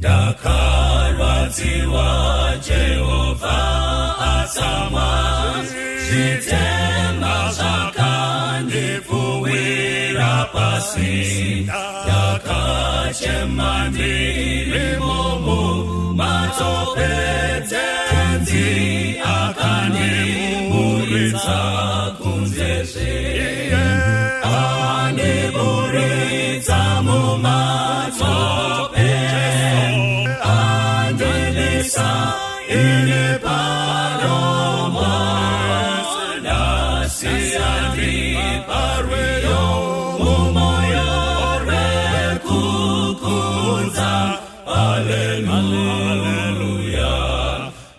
Ndakarwadziwa Jehovha atsamwa, zvitema zvakandifuwira pasi. Ndakachema ndirimo mumatope, tenzi akandiburitsa kunzezve. Andiburitsa mumatope, andilisa ine paroma. Nasiya ndiparweyo mumoyo rekukudza. Haleluya.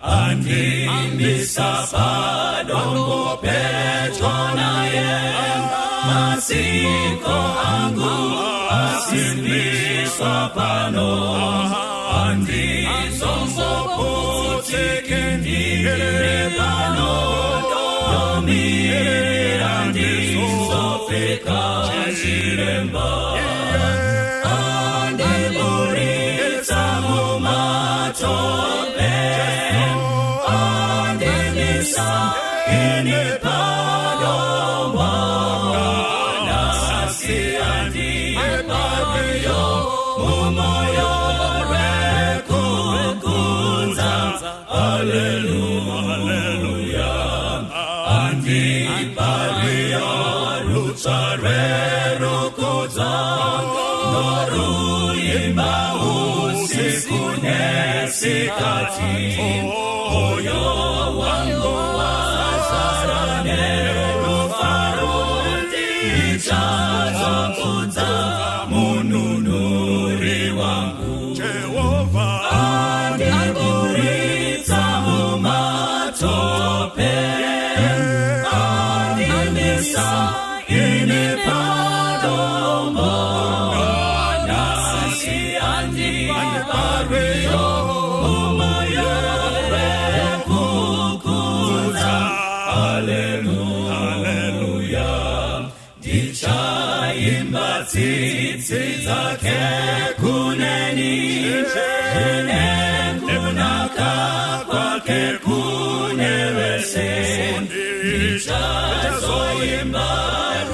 Andimisa padombo pedyo naye, masiko angu asimbiswa pano. Andizongoputike ndire pano, domira ndizofika chiremba. Andiburitsa mumatope, andimisa ine padombo. Nasiya ndiparweyo mumoyo rekukudza. Haleluya. Andiparweyo rutsa rwerukudza, noruyimba usiku nesikati. Moyo wangu wazara nerufaro, ndichazokudza mununuri wangu. Jehovha andiburitsa mumatope, andimisa ine padombo. Nasiya ndiparweyo mumoyo rekukudza. Haleluya. Ndichaimba tsitsi dzake kuneni, zvine kunaka kwake kune vese. Ndichazoimba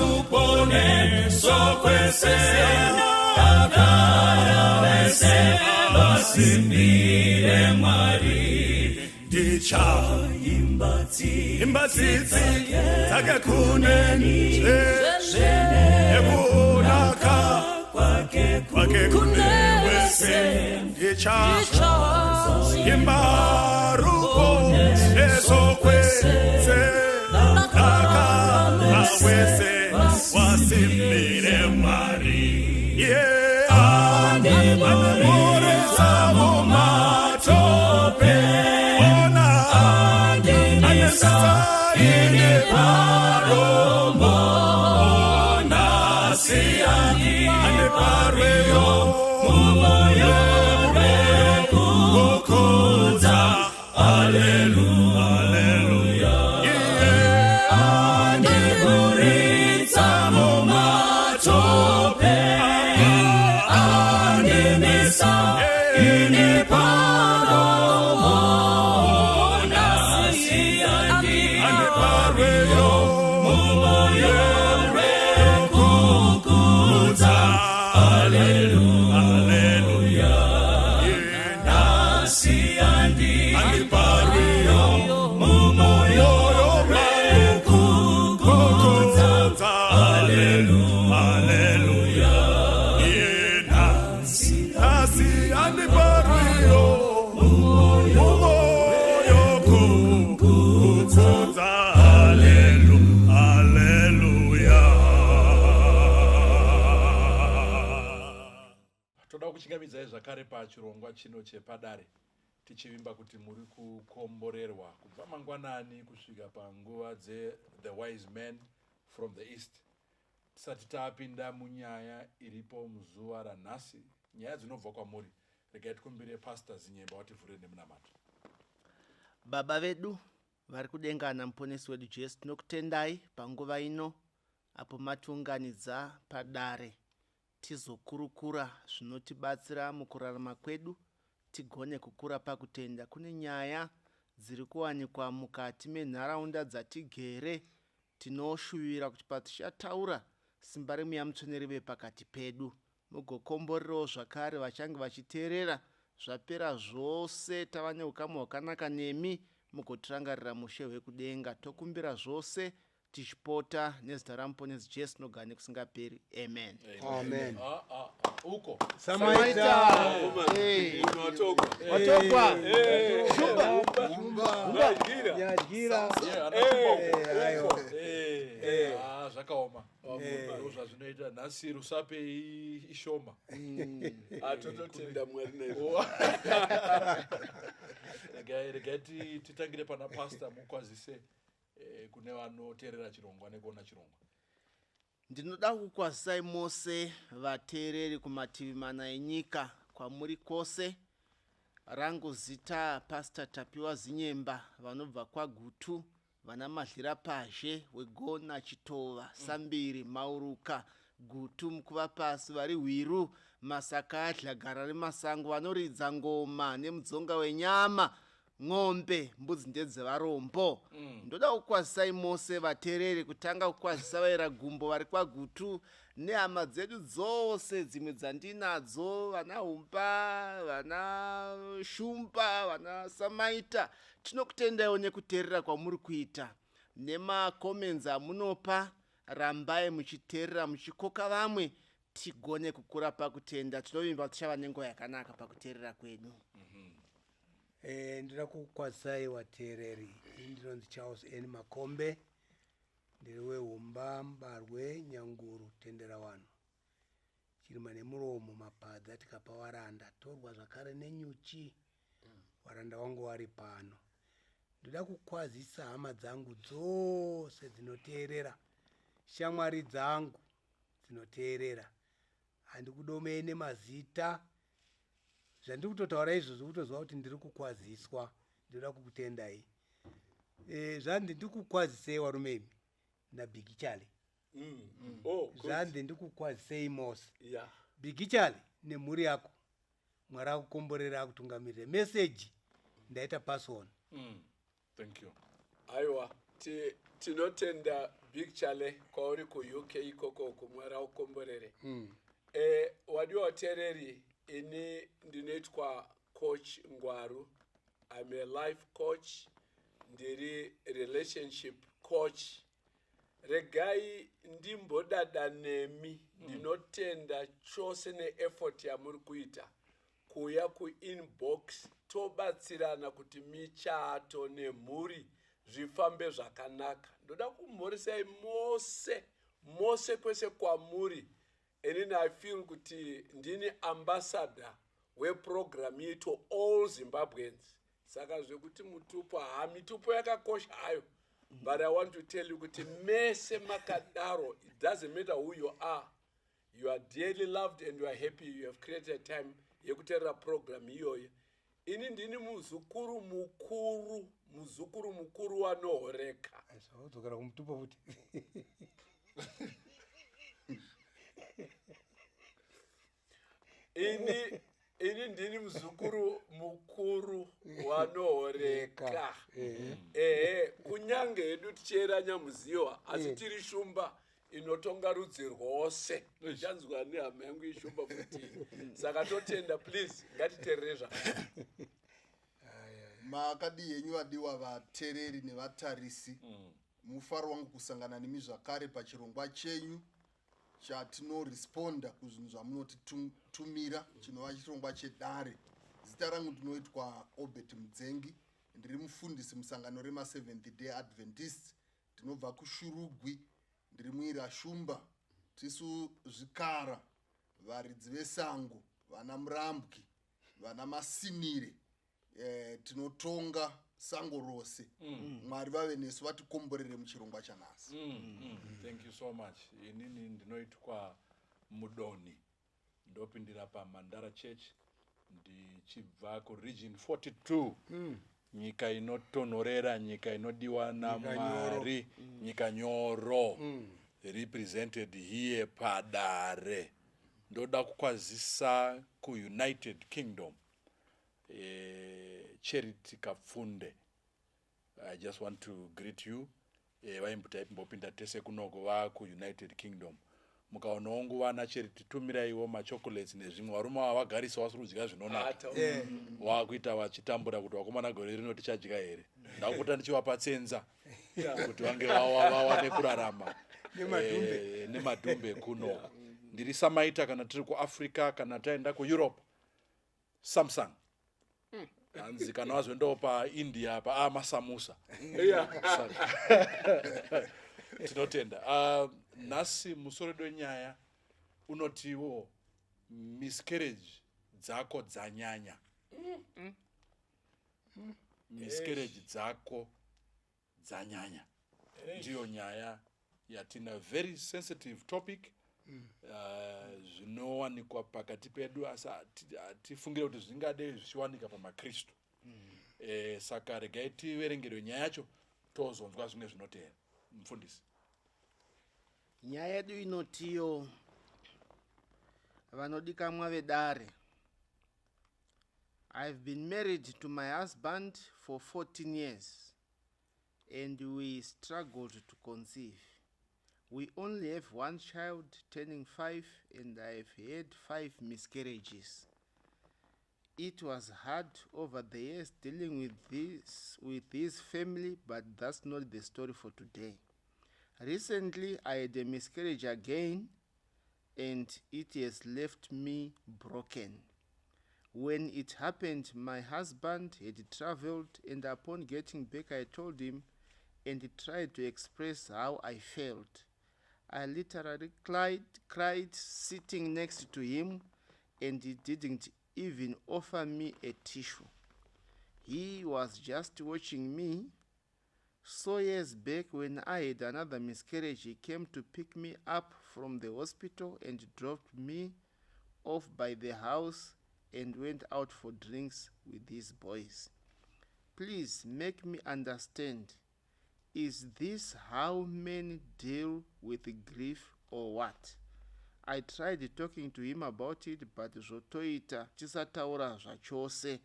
ruponeso kwese, takara vese vasimbire Mwari. Ndichaimba tsitsi dzake kuneni, zvine kunaka kwake kune vese. Ndichaimba ruponeso kwese, takara vese vasimbire Mwari. Andiburitsa mumatope, andimisa ine padombo. Nasiya ndiparweyo mumoyo rekukudza. Haleluya. Andiburitsa mumatope, andimisa ine padombo. Nasiya ndiparweyo mumoyo rekukudza. Haleluya. Nasiya ndiparweyo mumoyo rekukudza. Haleluya. Nasiya ndiparweyo mumoyo rekukudza. Haleluya. Toda kuchingamidzai zvakare pachirongwa chino chepadare, tichivimba kuti muri kukomborerwa kubva mangwanani kusvika panguva the wise men from the east. Tisati tapinda munyaya iripo muzuva ranhasi, nyaya dzinobva kwamuri, regai tikumbire Pastor Zinyemba wativhurire nemunamato. Baba vedu vari kudengana, muponesi wedu Jesu, tinokutendai panguva ino apo matiunganidza padare tizokurukura zvinotibatsira mukurarama kwedu tigone kukura pakutenda. Kune nyaya dziri kuwanikwa mukati menharaunda dzatigere. Tinoshuvira kuti patichataura simba remweya mutsvene rive pakati pedu. Mugokomborerawo zvakare vachange vachiteerera. Zvapera zvose tava neukamu hwakanaka nemi. Mugotirangarira mushe hwekudenga. Tokumbira zvose tichipota nezita ramuponesi Jesu nogara nekusingaperi. Amen. Amen. Uko. Samaita. Unatokwa. Watokwa. Yagira. Zvakaoma. Zvazvinoita nhasi rusape ishoma. Atototenda Mwari naizvo. Regai titangire pana pastor mukwazise kune vanoteerera chirongwa nekuona chirongwa. Ndinoda kukwazisai mose vateereri kumativi mana enyika kwamuri kwose. Rangu zita Pastor Tapiwa Zinyemba vanobva kwaGutu, vana Madlira Pazhe, Wegona, Chitova, Sambiri, Mauruka, Gutu, Mukuva Pasi, vari Hwiru, Masakadla, Gara reMasango, vanoridza ngoma nemudzonga wenyama, ng'ombe, mbudzi ndedzevarombo. Ndoda kukwazisai mose vateereri, kutanga kukwazisa vaira gumbo vari kwaGutu nehama dzedu dzose dzimwe dzandinadzo, vana Humpa, vana Shumpa, vana Samaita. Tinokutendaiwo nekuteerera kwamuri kuita nemakoments amunopa. Rambai muchiteerera muchikoka vamwe tigone kukura pakutenda. Tinovimba tichava nenguva yakanaka pakuteerera kwedu. Ndinoda kukwazisai vateereri. Ndinonzi Charles N. Makombe. Ndiri weHumba, Mbarwe, Nyanguru, Tendera Wano. Chirima nemuromo mapadza tikapa waranda. Torwa zvakare nenyuchi. Waranda wangu wari pano. Ndoda kukwazisa hama dzangu dzose dzinoteerera. Shamwari dzangu dzinoteerera. Handikudomei mazita. Zvandiri kutotaura izvozvo kutozwa kuti ndiri kukwaziswa. Ndoda kukutendai. Zvandi ndikukwazisei varume imi naBig Charlie. Zvandi ndikukwazisei mose. Big Charlie nemhuri yako. Mwari akukomborera akutungamirire. Message ndaita pass on. Thank you. Aiwa, tinotenda Big Charlie kwauri kuUK ikoko kumwari akukomborere. Wadiwa wateereri, ini ndinoitwa coach Ngwaru. I'm a life coach. Ndiri relationship coach. Regai ndimbodada nemi. Ndinotenda chose neeffort yamuri kuita. Kuya kuinbox tobatsirana kuti michato nemhuri zvifambe zvakanaka. Ndoda kumhoresai mose kwese kwamuri. And I feel kuti ndini ambassador weprogram to all Zimbabweans. Saka zvekuti mutupo mitupo yakakosha hayo. But I want to tell you kuti mese makadaro, it doesn't matter who you are. You are dearly loved and you are happy you have created a time yekuteerera program iyoyo. Ini ndini muzukuru mukuru wanohoreka. Dzokera kumutupo futi. Ini ndini muzukuru mukuru wanohoreka. Kunyange hedu tichera nyamuziwa asi tiri shumba inotonga rudzi rwose. Ndichanzwa nehama yangu ishumba futi. Saka totenda, please ngatiteerere zvakanaka. Makadi yenyu vadiwa vateereri nevatarisi. Mufaro wangu kusangana nemi zvakare pachirongwa chenyu chatinoresponda kuzvinhu zvamunotitumira chinova chirongwa chedare. Zita rangu ndinoitwa Obert Mudzengi. Ndiri mufundisi musangano rema7th Day Adventist. Ndinobva kuShurugwi. Ndiri muira Shumba. Tisu zvikara, varidzi vesango, vana Murambwi, vana Masinire. Tinotonga sango rose. Mwari vave nesu vatikomborere muchirongwa chanhasi. Thank you so much. Inini ndinoitwa Mudoni. Ndopindira paMandara Church. Ndichibva kuRegion 42. Nyika inotonhorera, nyika inodiwa naMwari, nyika nyoro. Represented here Padare. Ndoda kukwazisa kuUnited Kingdom. Charity Kapfunde. I just want to greet you. Vaimbopinda tese kunoko vaku United Kingdom. Mukaona wangu vana Charity tumiraiwo machocolates nezvimwe varume vavagarisa vasiri kudya zvinonaka. Vakuita vachitambura kuti vakomana gore rino tichadya here. Ndakuta ndichivapa tsenza kuti vange vawane kurarama nemadhumbe kunoko. Ndiri samaita kana tiri kuAfrica kana taenda kuEurope. Samsung. Hanzi kana wazvendawo paIndia masamusa. Tinotenda. Nhasi musoro wenyaya unotiwo miscarriage dzako dzanyanya. Miscarriage dzako dzanyanya. Ndiyo nyaya yatina very sensitive topic. Zvinowanikwa pakati pedu asi tifungire kuti zvingade zvichiwanika pamakristu. Saka regai tiverengere nyaya yacho tozonzwa zvimwe zvinotevera. Mufundisi. Nyaya yedu inotiyo vanodikamwa vedare. I've been married to my husband for 14 years and we struggled to conceive. We only have one child turning 5 and I've had 5 miscarriages. It was hard over the years dealing with this family, but that's not the story for today. Recently, I had a miscarriage again, and it has left me broken. When it happened, my husband had traveled, and upon getting back, I told him and tried to express how I felt. I literally cried sitting next to him, and he didn't even offer me a tissue. He was just watching me. So years back, when I had another miscarriage, he came to pick me up from the hospital and dropped me off by the house and went out for drinks with his boys. Please make me understand. Is this how men deal with grief or what? I tried talking to him about it, but zvotoita tisataura zvachose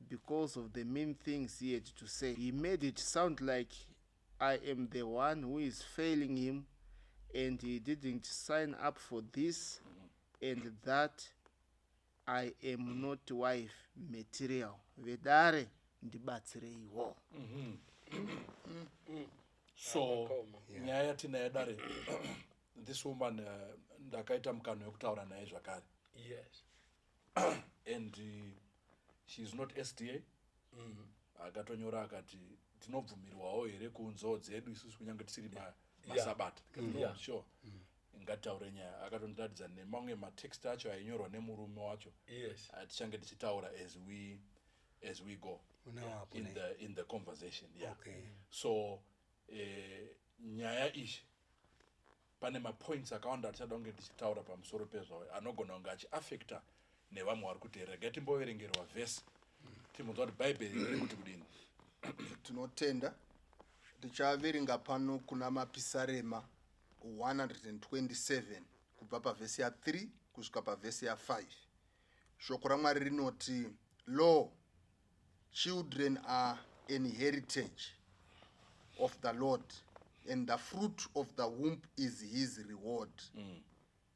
because of the mean things he had to say. He made it sound like I am the one who is failing him and he didn't sign up for this and that I am not wife material. Vedare ndibatsireiwo. So nyaya tinayo dare. This woman ndakaita mukano wekutaura naye zvakare. Yes. And she's not SDA. Akatonyora akati tinobvumirwawo here kunzoo dzedu isusu kunyange tisiri masabata. Sure. Ngataure nyaya. Akatondiratidza nemamwe matext acho ainyorwa nemurume wacho. Yes. Tichange tichitaura as we go in the conversation. Yeah. Okay. So nyaya ishi pane mapoints akawanda atichada kunge tichitaura pamusoro pezvo anogona kunge achiafecta nevamwe vari kuteerera. Gai timboverengerwa vhesi timbonzwa kuti bhaibheri riri kuti kudini. Tinotenda tichaverenga pano kuna mapisarema 127 kubva pavhesi ya3 kusvika pavhesi ya5. Shoko raMwari rinoti, Lo, children are an heritage of the Lord, and the fruit of the womb is his reward.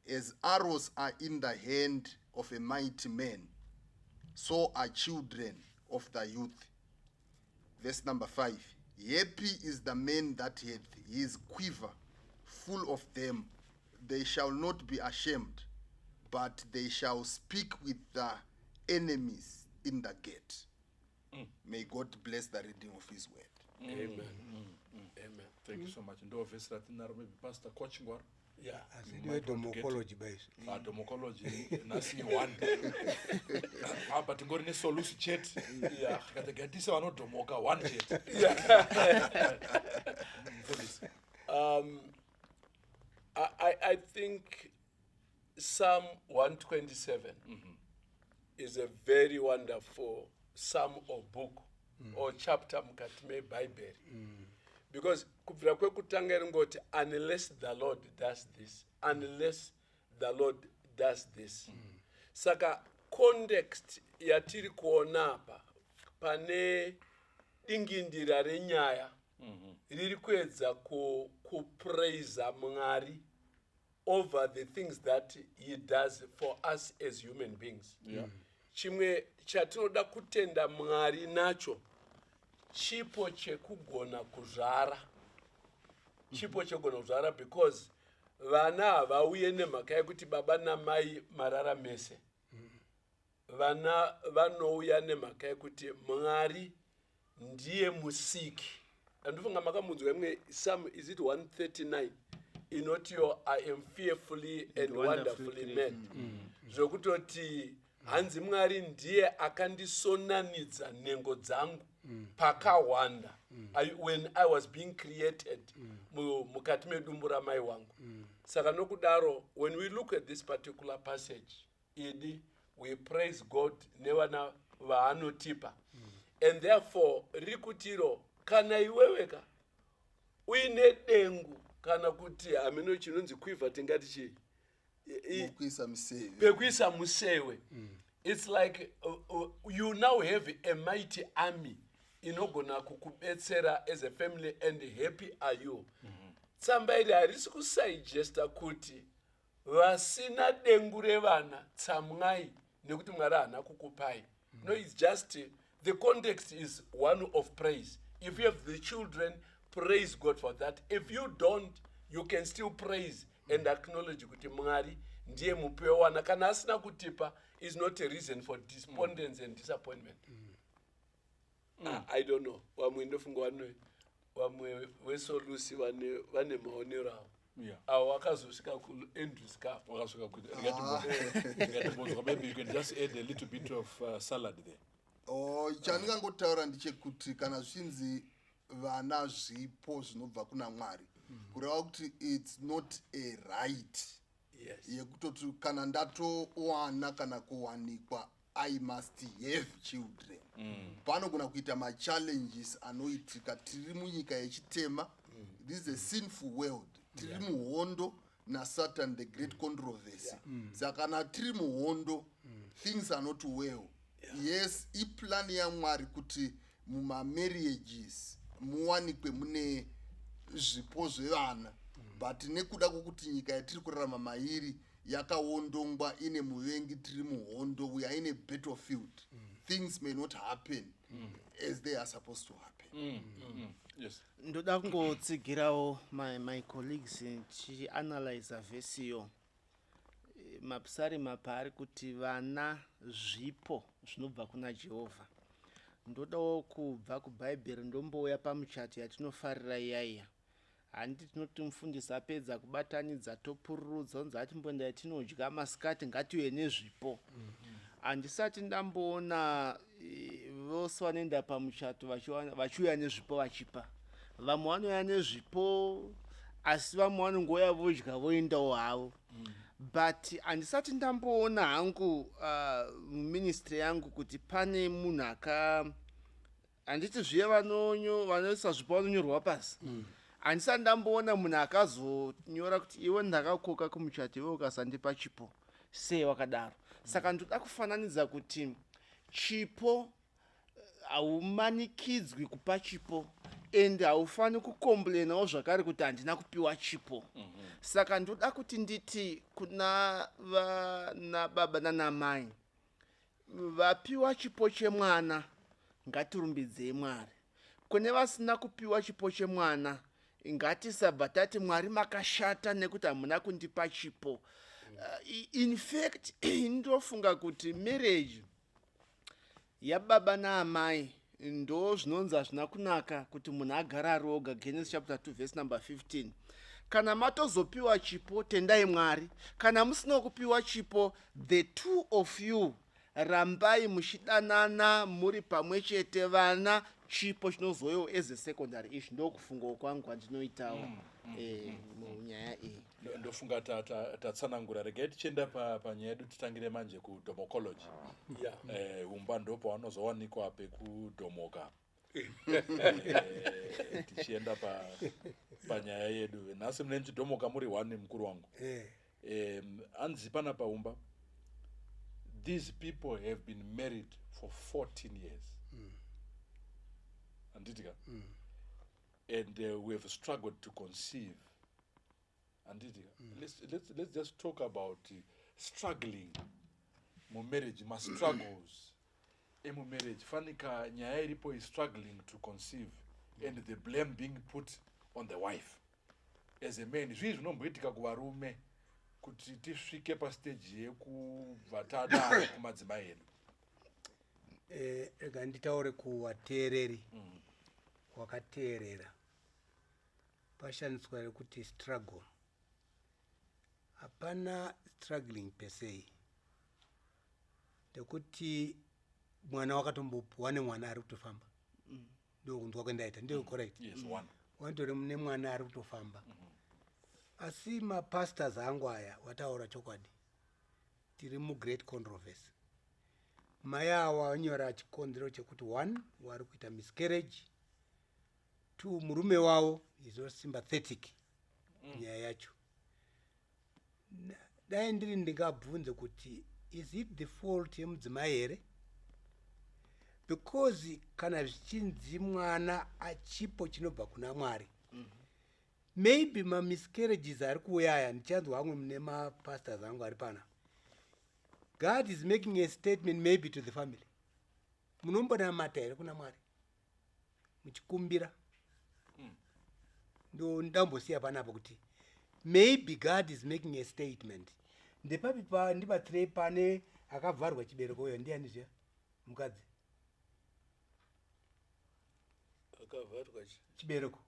As arrows are in the hand of a mighty man, so are children of the youth. Verse number 5. Happy is the man that hath his quiver full of them. They shall not be ashamed, but they shall speak with the enemies in the gate. May God bless the reading of his word. Amen. Amen. Thank you so much. Ndo vhesi ratinaro maybe Pastor Kochingwar. Yeah. Asidiwe domokology base. Domokology nasi 1. Apa tingori nesolusi chat. Yeah. Kategatisa vanodomoka 1 chat. I think Psalm 127 is a very wonderful psalm or book or chapter mukati meBhayibheri. Because kubvira kwekutanga ringoti unless the Lord does this, unless the Lord does this. Saka context yatiri kuona apa pane dingindira renyaya riri kuedza kupraise Mwari over the things that he does for us as human beings. Chimwe chatinoda kutenda Mwari nacho chipo chekugona kuzvara. Chipo chekugona kuzvara because vana havauye nemhaka yekuti baba namai mararamese. Vana vanouya nemhaka yekuti Mwari ndiye musiki. Andofunga makamunzwa imwe Psalm, is it 139? Inotio, I am fearfully and wonderfully made. Zvokutoti hanzi Mwari ndiye akandisonanidza nhengo dzangu pakawanda. When I was being created mukati medumbu ramai wangu. Saka nokudaro, when we look at this particular passage, we praise God nevana vaanotipa. And therefore, rikutiro, kana iweweka, uine dengu, kana kuti amino chinonzi kuiva tingati chi. Pekuisa musewe. It's like you now have a mighty army inogona kukubetsera as a family, and happy are you. Somebody harisi kusuggesta kuti vasina dengu revana tsamwai nekuti Mwari haana kukupai. No, it's just the context is one of praise. If you have the children, praise God for that. If you don't, you can still praise and acknowledge kuti Mwari ndiye mupewa wana. Kana asina kutipa is not a reason for despondence and disappointment. I don't know. Wamwe ndofunga wamwe wesolusi vane maonero awo. Awo wakazosvika kuEndrew's Cup. Maybe you can just add a little bit of salad there. Chandingangotaura ndechekuti kana zvinzi vana zvipo zvinobva kuna Mwari, kureva kuti it's not a right yekutoti kana ndatowana kana kuwanikwa I must have children. Panogona kuita machallenges anoitika. Tiri munyika yechitema. This is a sinful world. Tiri muhondo na Satan, the great controversy. Saka kana tiri muhondo, things are not well. Yes, iplan ya Mwari kuti muma marriages muwanikwe mune zvipo zvevana, but nekuda kwokuti nyika yatiri kurarama mairi yakawondongwa ine muvengi, tiri muhondo, we are in a battlefield. Things may not happen as they are supposed to happen. Yes. Ndoda kungotsigirawo my colleagues chianalyze vhesi iyo. Mapsari mapari kuti vana zvipo zvinobva kuna Jehovha. Ndodawo kubva kuBhaibheri ndombouya pamuchato yatinofarira iyaiya. Handi tinoti mufundisi apedza kubatanidza topururudza unzi atimboenda yatinodya masikati ngatiuye nezvipo. Handisati ndamboona vose vanoenda pamuchato vachiuya nezvipo vachipa. Vamwe vanouya nezvipo asi vamwe vanongoya vodya voendawo havo. But handisati ndamboona hangu muministry yangu kuti pane munhu handiti zviye vanoisa zvipo vanonyorwa pasi. Handisati ndamboona munhu akazonyora kuti iwe ndakakoka kumuchato iwe ukasandipa chipo sei wakadaro. Saka ndoda kufananidza kuti chipo haumanikidzwi kupa chipo, and haufani kukomplainawo zvakare kuti handina kupiwa chipo. Saka ndoda kuti nditi kuna vana baba nana mai, vapiwa chipo chemwana ngatirumbidzei Mwari. Kune vasina kupiwa chipo chemwana ngatisabva tati Mwari makashata nekuti hamuna kundipa chipo. In fact, ndofunga kuti marriage yababa naamai ndo zvinonzi hazvina kunaka kuti munhu agara ari oga. Genesis chapter 2 verse number 15. Kana matozopiwa chipo, tendai Mwari. Kana musina kupiwa chipo, the two of you rambai muchidanana muri pamwe chete vana, chipo chinozoyo as a secondary issue. Ndokufunga kwangu andinoitawo munyaya iyi. Ndofunga tatsanangura. Regai tichienda panyaya yedu titangire manje kudomokology. Umba ndo pawanozowanikwa pekudhomoka. Tichienda panyaya yedu. Nhasi munenzi dhomoka muri 1 mukuru wangu. Anzi pana paumba. these people have been married for 14 years. Anditika? And we have struggled to conceive. Anditika? Let's just talk about struggling. Mu marriage, my struggles. Emu marriage, fanika nyaya iripo is struggling to conceive, and the blame being put on the wife. As a man, zvizvi zvinomboitika kuvarume kuti tisvike pastage yekuvhatada kumadzimai edu. Rega nditaure kuvateereri wakateerera pashandiswa rekuti struggle. Hapana struggling per se, ndekuti mwana wakatombopuwa nemwana ari kutofamba. Ndio kunzwa kwendaita, ndio correct? Yes, one. Wantori nemwana ari kutofamba. Asi mapastors angu aya wataura chokwadi. Tiri mu great controversy. Maya awa wanyora chikonzero chekuti 1 wari kuita miscarriage, 2 murume wavo is sympathetic nyaya yacho. Dai ndiri ndingabvunze kuti is it the fault yemudzimai here? Because kana zvichinzi mwana achipo chinobva kuna Mwari, maybe ma miscarriages ari kuuya aya, ndichanzwa vamwe mune mapastors angu ari pana, God is making a statement maybe to the family. Munombonamata here kuna Mwari muchikumbira? Ndo ndambosiya panapa kuti maybe God is making a statement. Ndepapi ndipatirei pane akavharwa chibereko uyo ndiani zviya mukadzi? Akavharwa chibereko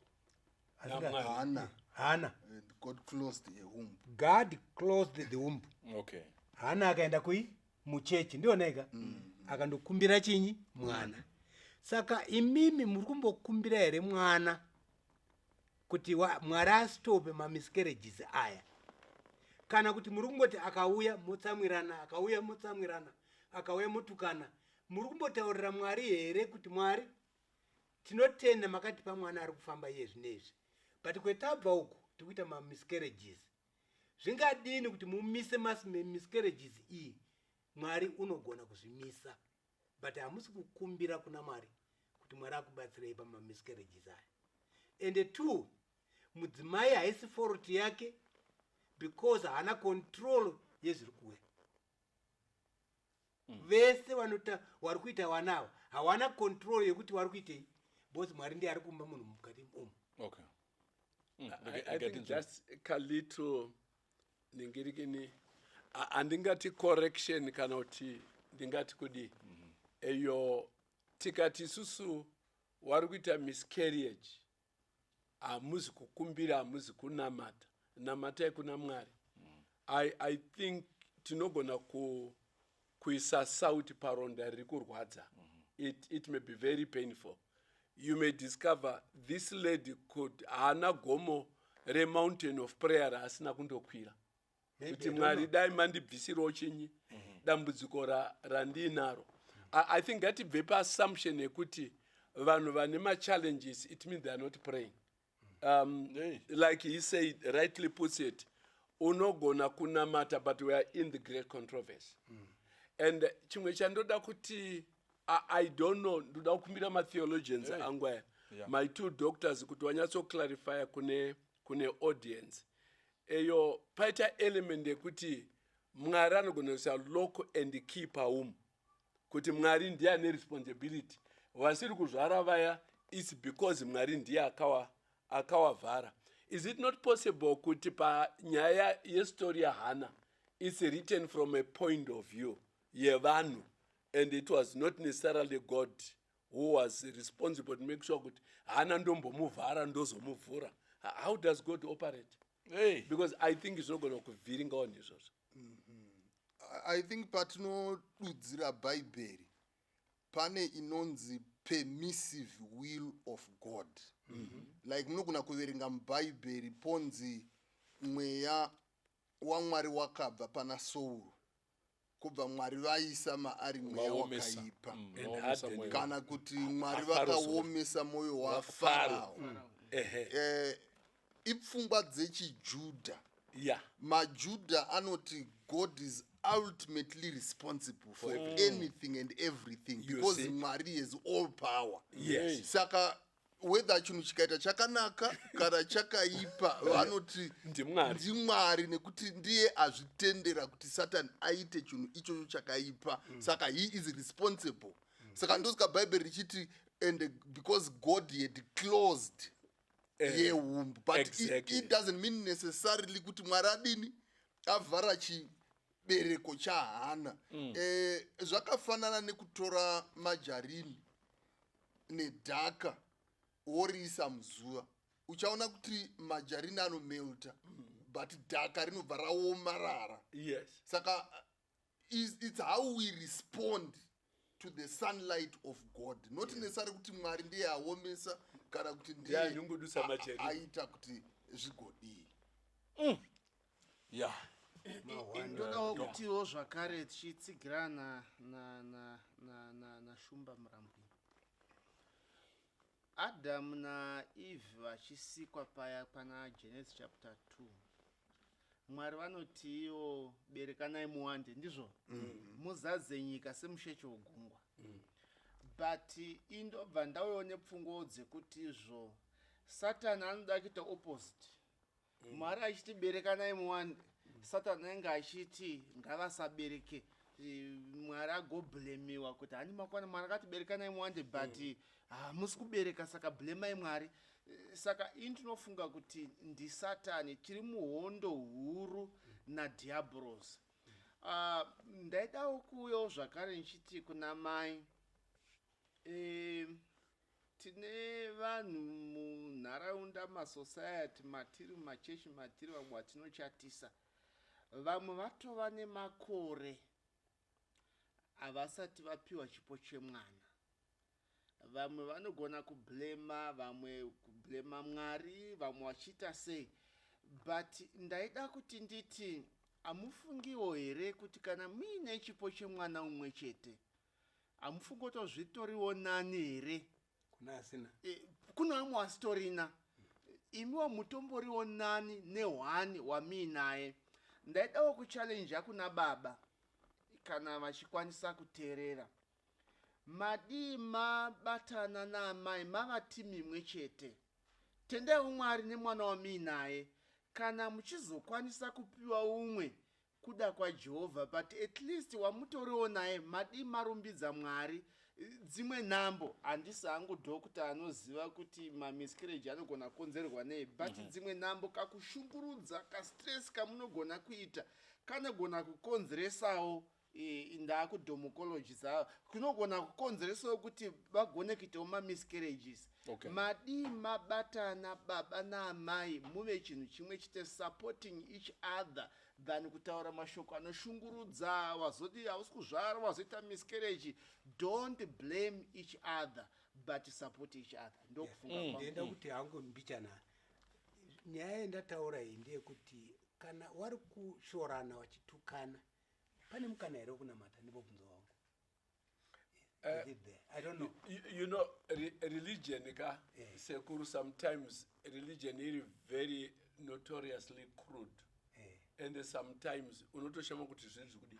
Hana. Hana. God closed a womb. God closed the womb. Okay. Hana akaenda kui muchechi, ndioneka akandokumbira chinyi mwana. Saka imimi muri kumbokumbira here mwana kuti Mwari astope ma miscarriages aya, kana kuti muri kumboti akauya motsamwirana, akauya motsamwirana, akauya motukana, muri kumbotaurira Mwari here kuti Mwari tinotenda makati pa mwana ari kufamba iye zvinezvi, but kwetabva uku tikuita ma miscarriages, zvingadini kuti mumise miscarriages iyi? Mwari unogona kuzvimisa, but hamusi kukumbira kuna Mwari kuti Mwari akubatsirei pa ma miscarriages aya. And 2, mudzimai haisi fault yake because hana control yezviri kuwe. Vese vari kuita wanawa hawana control yekuti vari kuitei, because Mwari ndiye ari kumba munhu mukati umu. Okay. I think just kalittle ningirikini andingati correction kana kuti ndingati kudi eyo tikati susu wari kuita miscarriage hamuzi kukumbira, hamuzi kunamata, namatai kuna Mwari. I think tinogona kuisa sauti paronda riri kurwadza. It may be very painful. You may discover this lady could hana gomo re mountain of prayer asina kundokwira. Kuti Mwari dai mandibvisirawo chinyi dambudziko randinaro. I think ngatibve paassumption yekuti vanhu vane ma-challenges, it means they are not praying. Like he said, rightly puts it, unogona kunamata, but we are in the great controversy. And chimwe chandoda kuti I don't know, ndoda kukumbira ma-theologians angwaya, my 2 doctors kuti wanyatso clarify kune audience. Eyo paita element yekuti Mwari anogona kuisa lock and key paum, kuti Mwari ndiye ane responsibility. Vasiri kuzvara vaya, it's because Mwari ndiye akawavhara. Is it not possible kuti pa nyaya yestory ya Hana, it's written from a point of view yevanhu, and it was not necessarily God who was responsible to make sure kuti Hana ndombomuvhara ndozomuvhura? How does God operate? Hey. Because I think it's not going to veering on izvozvo. I think patinodudzira bhaibheri pane inonzi permissive will of God. Like munogona kuverenga mubhaibheri ponzi mweya waMwari wakabva pana Sauro, kubva Mwari vaisa maari mweya wakaipa, kana kuti Mwari vakaomesa mwoyo waFarao. Ipfungwa dzechiJudha. Yeah. MaJudha anoti God is ultimately responsible for anything and everything, You because see? Mwari has all power. Yes. Saka whether chinhu chikaita chakanaka kana chakaipa vanoti NdiMwari. ndiMwari, nekuti ndiye azvitendera kuti Satan aite chinhu ichocho chakaipa. Saka he is responsible. Saka ndosaka Bible richiti, and because God had closed ye womb, but Exactly. it doesn't mean necessarily kuti Mwari adini avhara chibereko chahana. Zvakafanana nekutora majarini nedhaka woriisa muzuva, uchaona kuti majarini anomelta, but dhaka rinobva raomarara. Yes. Saka it's how we respond to the sunlight of God, not necessarily kuti Mwari ndiye aomesa kana kuti ndiye anyungudusa majarini. aita kuti zvigodii. Yeah. ndodawo kutiwo zvakare tichitsigira nashumba murambwi. Adamu naEve vachisikwa paya pana Genesis chapter 2, Mwari vanoti iwo berekanai muwande, ndizvo muzadze nyika semusheche wegungwa. But indobva ndauyawo nepfungwa dzekuti izvo Satani anoda kuita opposite. Mwari achiti berekanai muwande, Satani ainge achiti ngavasabereke. Mwari agobhlemiwa kuti hani makwana Mwari akati berekanai muwande, but hamusi kubereka, saka blemai Mwari. Saka ini tinofunga kuti ndiSatani tiri muhondo huru naDiablos. Ndaidawo kuuyawo zvakare ndichiti kuna mai, tine vanhu munharaunda, masociety matiri, machechi matiri, vamwe vatinochatisa, vamwe vatova nemakore havasati vapiwa chipo chemwana. Vamwe vanogona kublema, vamwe kublema Mwari, vamwe vachiita sei. But ndaida kuti nditi, hamufungiwo here kuti kana muine chipo chemwana umwe chete, hamufungi kutozvitoriwo nani here? kuna asina Kuna vamwe wasitorina, imiwo mutomboriwo nani nehwani wamuinaye. Ndaidawo kuchallenja kuna baba kana vachikwanisa kuteerera, madii mabatana naamai mavati mimwe chete, tendai Mwari nemwana wamuinaye. Kana muchizokwanisa kupiwa umwe kuda kwaJehovha, but at least wamutoriwo naye madii marumbidza Mwari. Dzimwe nhambo handisi hangu dhokota anoziva kuti mamiscarriage anogona kukonzerwa nei, but dzimwe nhambo kakushungurudza kastress kamunogona kuita kanogona kukonzeresawo ndakudhomokology zavo, kunogona kukonzeresawo kuti vagone kuitawo mamiscarriages. Okay. Madii mabatana baba naamai muve chinhu chimwe chete, supporting each other, than kutaura mashoko anoshungurudza, wazoti hausi kuzvara, wazoita miscarriage. Don't blame each other, but support each other. Ndokufunga kwangu. ndenda kuti hangu mbichana nyaya yendataura iyi ndeyekuti kana wari kushorana wachitukana, pane mukana here wokunamata? Ndibobvunzo wangu. Is it there? I don't know. You know, religion, sekuru, sometimes religion is very notoriously crude. And sometimes unotoshama kuti zvinhu zvekudii,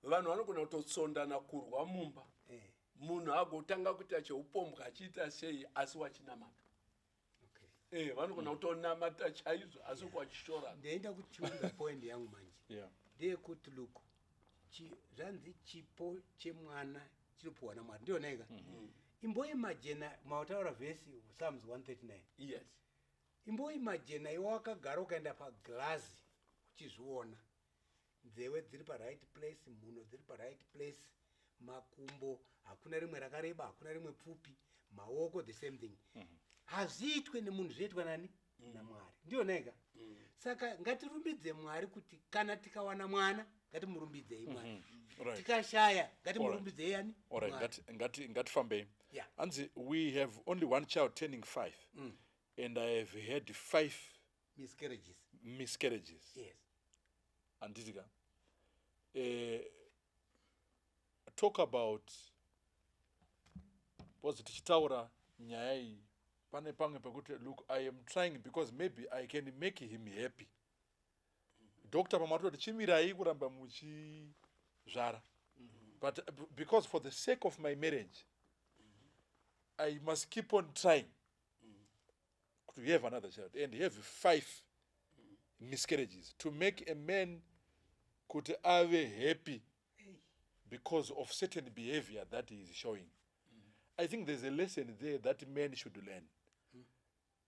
vanhu vanogona kutotsondana kurwa mumba, munhu agotanga kuita cheupombwa achiita sei asi wachinamata. Vanogona kutonamata chaizvo asi wachishorana. Ndaenda kuchiunga point yangu manje. Yeah. Ndeyekuti look, zvanzi chipo chemwana chinopiwa naMwari, ndioneka. Imboimagina mautaura vhesi Psalms 139. Yes. Imboimagina iwe wakagara ukaenda paglazi uchizviona, nzeve dziri right place, mhuno dziri right place, makumbo hakuna rimwe rakareba, hakuna rimwe pfupi, maoko the same thing. Hazviitwe nemunhu, zvoitwa nani? naMwari. Ndioneka. Saka ngatirumbidze Mwari kuti kana tikawana mwana ngatimurumbidzei Mwari. Right. Tikashaya ngatimurumbidzei yani? All right. Ngatifambe. Yeah. Anzi, we have only one child turning 5, and I have had 5 miscarriages. Yes. Anditika. Talk about was tichitaura nyaya iyi pane pamwe pekuti, look, I am trying because maybe I can make him happy doctor pamatoti chimirai kuramba muchizvara. But because for the sake of my marriage, I must keep on trying to have another child and have 5 miscarriages to make a man could ave happy because of certain behavior that he is showing. I think there's a lesson there that men should learn.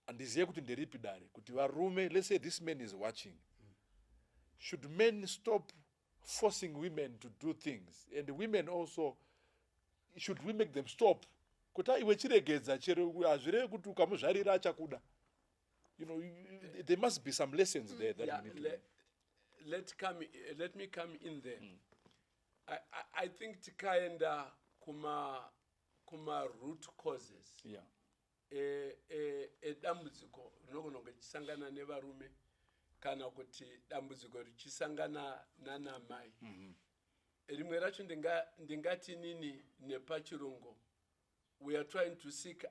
And is here kuti nderipidare kuti varume, let's say this man is watching. Should men stop forcing women to do things, and women also, should we make them stop? Kuti iwe chiregedza chero azvire kuti ukamuzvarira achakuda. You know, there must be some lessons there that we need to learn. Let me come in there. I think tikaenda kuma root causes. Yeah. Dambudziko rinogona kuchisangana nevarume kana kuti dambudziko richisangana nanamai. Rimwe racho ndingati nini nepachirungu, we are trying to seek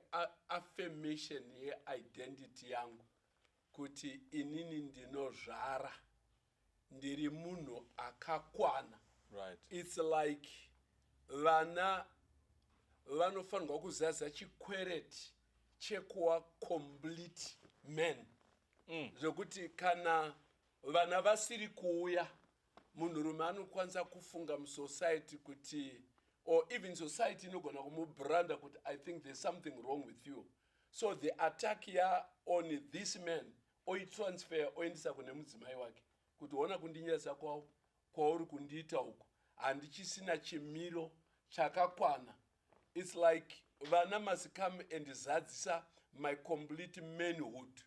affirmation ye-identity yangu kuti inini ndinozvara ndiri munhu akakwana. Right. It's like vana vanofanirwa kuzaza chikwereti chekuva complete men. Zvokuti kana vana vasiri kuuya, munhurume anokwanisa kufunga musociety kuti, or even society inogona kumubranda kuti I think there's something wrong with you. So the attack here on this man oitransfer oendesa kune mudzimai wake kuti ona kundinyasa kwauri kundiita uku handichisina chimiro chakakwana. It's like vana must come and zadzisa my complete manhood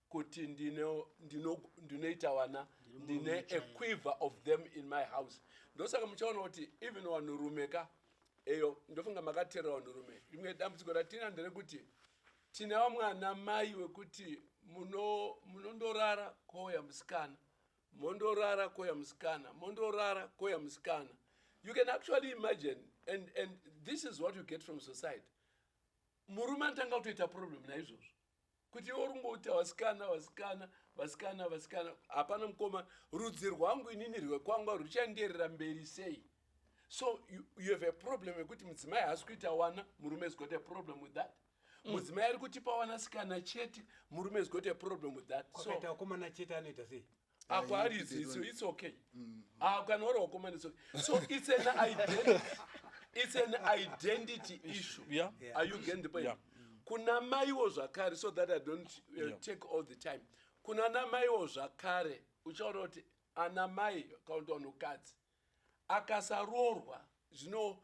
kuti ndinoita vana ndine a quiver of them in my house. Ndosaka muchaona kuti even vanhurume ka eyo ndofunga makateera vanhurume. Rimwe dambudziko ratina nderekuti tina vamwana mai wekuti munondorara koya musikana, mondorara koya musikana, mondorara koya musikana. You can actually imagine, and this is what you get from society. Murume anotanga kutoita problem naizvozvo. Kuti orungoti vasikana, hapana mukoma, rudzi rwangu inini rwekwangu ruchanderera mberi sei. So you have a problem wekuti mudzimai haasi kuita wana, murume has got a problem with that. Mudzimai ari kutipa wanasikana chete, murume has got a problem with that. So wakomana chete anoita sei? Ako haridzi, it's okay. Kana uri wakomana it's okay. So it's an identity issue. Yeah. Are you getting the point? Yeah. Kuna maiwo zvakare, so that I don't take all the time. Kuna na maiwo zvakare, uchaona kuti ana mai kaunta vanhukadzi akasarorwa zvino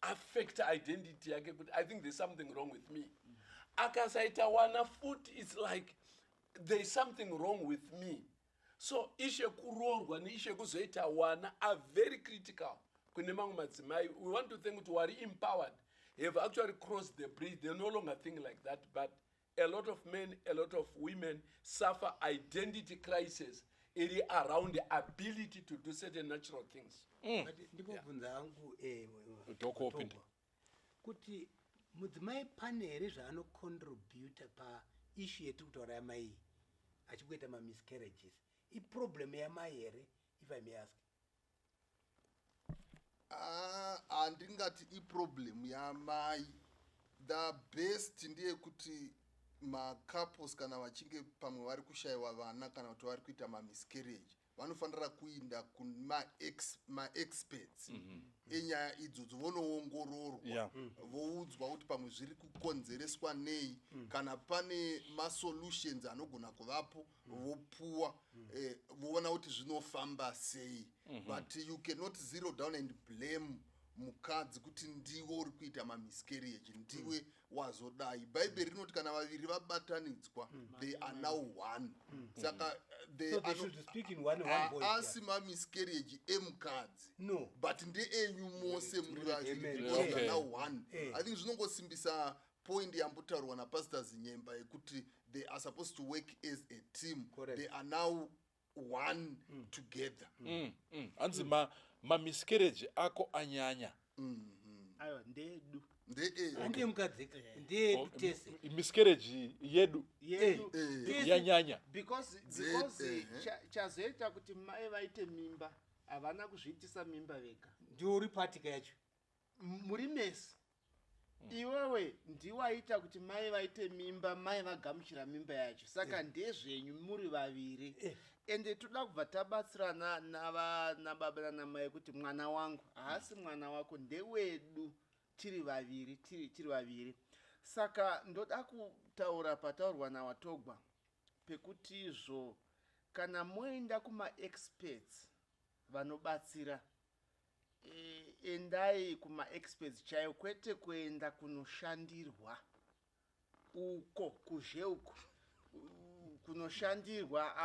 affect identity yake kuti I think there's something wrong with me. Akasaita wana foot, it's like there's something wrong with me. So ishe kurorwa neishe kuzoita wana are very critical kune mamwe madzimai. We want to think kuti wari empowered have actually crossed the bridge. They no longer think like that, but a lot of men, a lot of women suffer identity crisis iri around the ability to do certain natural things. Ndibobvunza hangu Dokopinda. kuti mudzimai pane here zvaanocontributa paissue yetirikutaura yamai achikuita miscarriages. Iproblem yamai here, if I may ask? Handingati iproblem yamai. The best ndeyekuti macouples kana vachinge pamwe vari kushayiwa vana kana kuti vari kuita miscarriage vanofanira kuinda kuma-experts enyaya idzodzo vonoongororwa, voudzwa kuti pamwe zviri kukonzereswa nei, kana pane masolutions anogona kuvapo vopuwa, voona kuti zvinofamba sei. But you cannot zero down and blame mukadzi kuti ndiwe uri kuita miscarriage, ndiwe wazodai. Bhaibheri rinoti kana vaviri vabatanidzwa they are now one. Saka haasi miscarriage emukadzi, but ndeenyu mose muri vaviri because you are now one. I think zvinongosimbisa point yambotaurwa naPastor Zinyemba yekuti they are supposed to work as a team. Correct. They are now one together. Anzi miscarriage ako anyanya. Aiwa ndedu. handie mukadzi ndiye tese miscarriage yedu yedu yanyanya because chazoita kuti mai vaite mimba havana kuzviitisa mimba vega, ndiwo uri patika yacho muri mese. Iwewe ndiwaita kuti mai vaite mimba, mai vagamuchira mimba yacho, saka ndezvenyu muri vaviri. Ende toda kubva tabatsirana nababa namai kuti mwana wangu haasi mwana wako, ndewedu tiri vaviri. Saka ndoda kutaura pataurwa naWatogwa pekuti izvo kana moenda kuma-experts vanobatsira, endai kuma-experts chaiwo, kwete kuenda kunoshandirwa uko kuzheuko kunoshandirwa.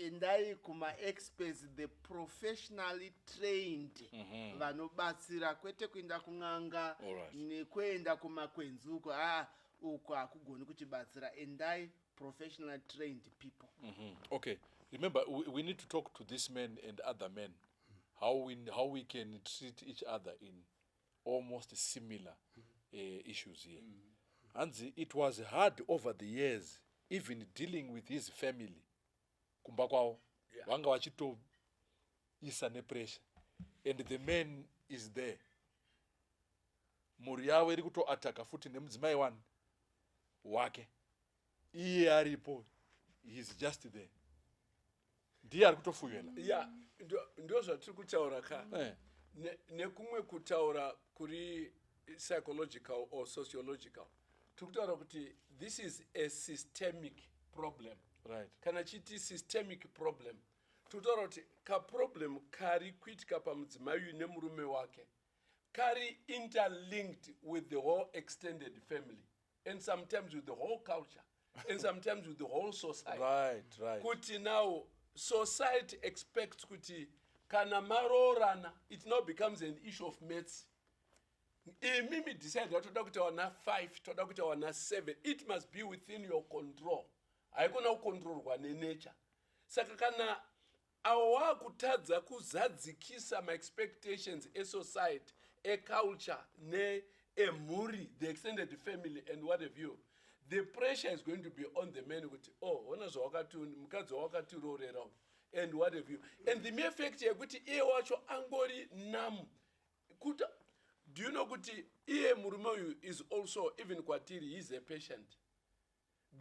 Endai kuma-experts, the professionally trained vanobatsira, kwete kuenda kun'anga nekuenda kumakwenzi uko. Uko hakugoni kutibatsira. Endai professionally trained people. Okay, remember we need to talk to this men and other men how we can treat each other in almost similar issues here. And it was hard over the years, even dealing with his family. Kumba kwao wanga wachito isa ne pressure, and the man is there. Muri yawe iri kuto ataka futi nemudzimai wani wake, iye aripo, he is just there. Ndiye ari kutofuyela. Ndio zvatiri kutaura ka nekumwe kutaura kuri psychological or sociological, tiri kutaura kuti this is a systemic problem. Right. Kana chiti systemic problem, tutaura kuti ka problem kari kuitika pamudzimai nemurume wake kari interlinked with the whole extended family, and sometimes with the whole culture, and sometimes with the whole society. Right. Kuti now society expects kuti kana marorana, it now becomes an issue of maths. Mimi decide toda kuti wana 5, toda kuti wana 7, it must be within your control. Haikona kucontrolwa nenature. Saka kana awa kutadza kuzadzikisa my expectations a society, a culture, ne a muri, the extended family and what have you, the pressure is going to be on the men kuti ona zvawakati mukadzi wakati rorera and what have you, and the mere fact yekuti iye wacho angori nam kuta. Do you know kuti iye murume uyu is also, even kwatiri, he is a patient,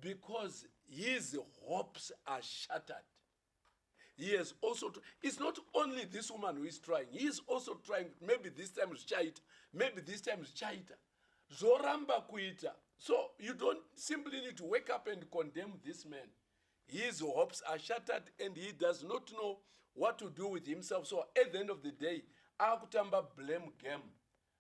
because his hopes are shattered. He has also, it's not only this woman who is trying, he is also trying, maybe this time is chaita, maybe this time is chaita. Zoramba kuita. So you don't simply need to wake up and condemn this man. His hopes are shattered and he does not know what to do with himself. So at the end of the day, akutamba blame game.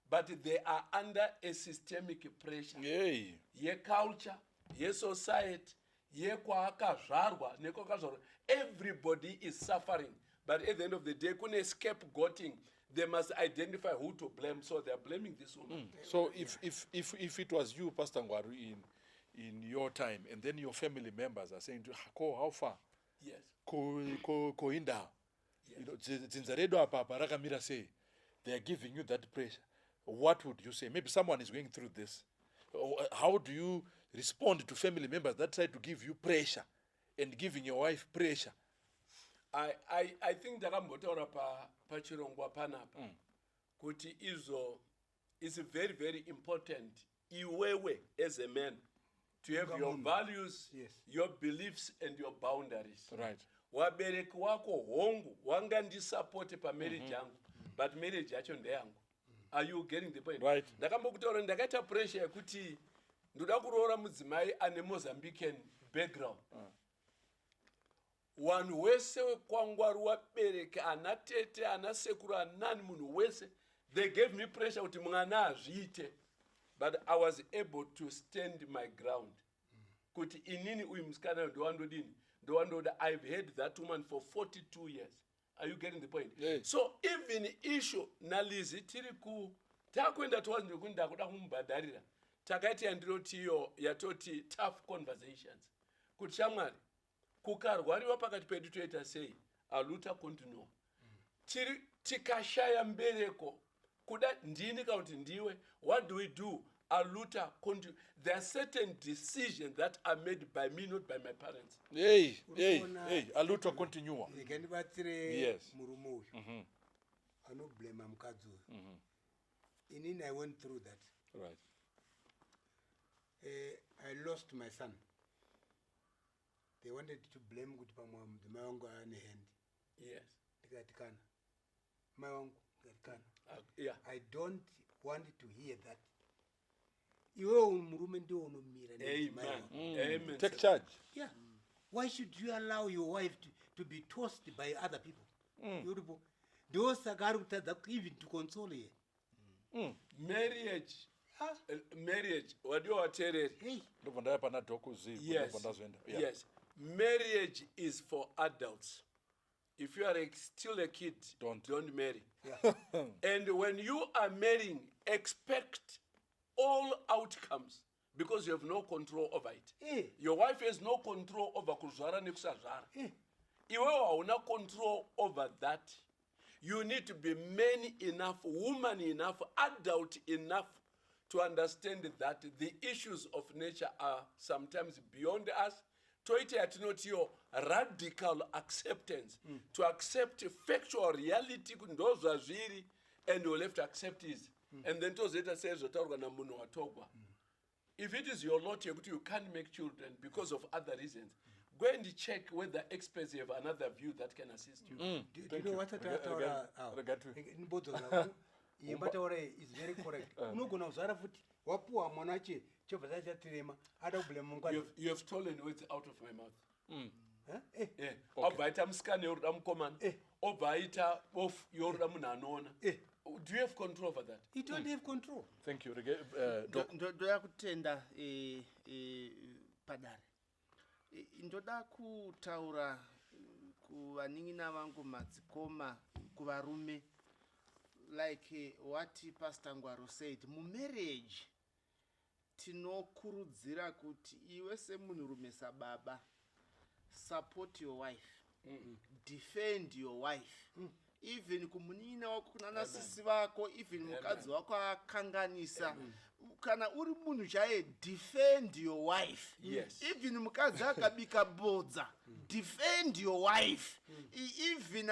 But they are under a systemic pressure. Ye culture, ye society, ye kwakazvarwa, nekokazvarwa. Everybody is suffering. But at the end of the day, kune scapegoating. They must identify who to blame, so they are blaming this woman. So if it was you, Pastor Ngwaru, in your time, and then your family members are saying, how far? Yes. Ko inda. You know, Zinzaredo apa rakamira say, they are giving you that pressure. What would you say? Maybe someone is going through this. How do you respond to family members that try to give you pressure and giving your wife pressure? I think ndakambotaura pachirongwa panapa kuti izvo is very, very important iwewe as a man to have your values, yes, your beliefs and your boundaries. Right. Wabereki wako hongu wangandisupport pamarriage yangu, but marriage yacho ndeyangu. Are you getting the point? Right. Ndakambokutaura ndakaita pressure yekuti ndoda kuroora mudzimai ane Mozambican background. Wanhu wese wekwangwari wabereka ana tete ana sekuru anani munhu wese, they gave me pressure kuti mwana azviite, but I was able to stand my ground. Kuti inini uyu musikana ndowandodini ndowandoda. I've had that woman for 42 years. Are you getting the point? Yeah. So even issue nalizi tiri takuenda twazi ndikuti ndakuda kumubhadharira, takaita yandiroti iyo yatoti tough conversations kuti shamwari kukarwariwa pakati pedu toita sei, aluta continua. Tikashaya mbereko kuda ndini kana kuti ndiwe, what do we do? Aluta continue. There are certain decisions that are made by me, not by my parents. Hey, aluta continua. Ikandibatsire Yes. murume uyu. Anoblema mukadzi uyu. Inini I went through that. Right. I lost my son. They wanted to blame kuti pamwe mudzimai wangu ane hand. Yes. Ndikati kana. Mai wangu ndikati kana. Yeah. I don't want to hear that. Iwe murume ndio unomira nemadzimai Amen. wangu. Amen. Take charge. Yeah. Why should you allow your wife to be tossed by other people? Beautiful. Ndio saka ari kutadza even to console here. Marriage. Marriage. Wadiwa watereri. Hey. Ndobva ndaya pana dhoko zivi. Yes. Ndobva ndazoenda. Yeah. Yes. Marriage is for adults. If you are still a kid, don't marry. Yeah. And when you are marrying, expect all outcomes because you have no control over it. Hey. Your wife has no control over kuzvara nekusazvara. Hey. Iwewe hauna control over that. You need to be man enough, woman enough, adult enough to understand that the issues of nature are sometimes beyond us. Toite atinotio radical acceptance. To accept factual reality ndo zvazviri and you'll have to accept it. And then tozoita sezvotaurwa namunhu watogwa. If it is your lot yekuti you can't make children because of other reasons, go and check whether experts have another view that can assist you. Do you know what ataura? Yembataura is very correct. Unogona kuzara futi wapuwa mwana chobva chatirema ada kublame mungwana. You have stolen words out of my mouth. Eh? Obva aita musikana yoruda mukomana. Obva aita off yoruda munhu anoona. Do you have control over that? You don't have control. Thank you. ndoda kutenda Padare. Ndoda kutaura kuvanin'ina vangu madzikoma kuvarume, like what Pastor Ngwaro said, mumarriage tinokurudzira kuti iwe semunhurume sababa, support your wife, defend your wife. Even kumunin'ina wako kunana sisi vako, even mukadzi wako akanganisa, kana uri munhu chaiye, defend your wife. Yes. Even mukadzi akabika bodza, defend your wife. Even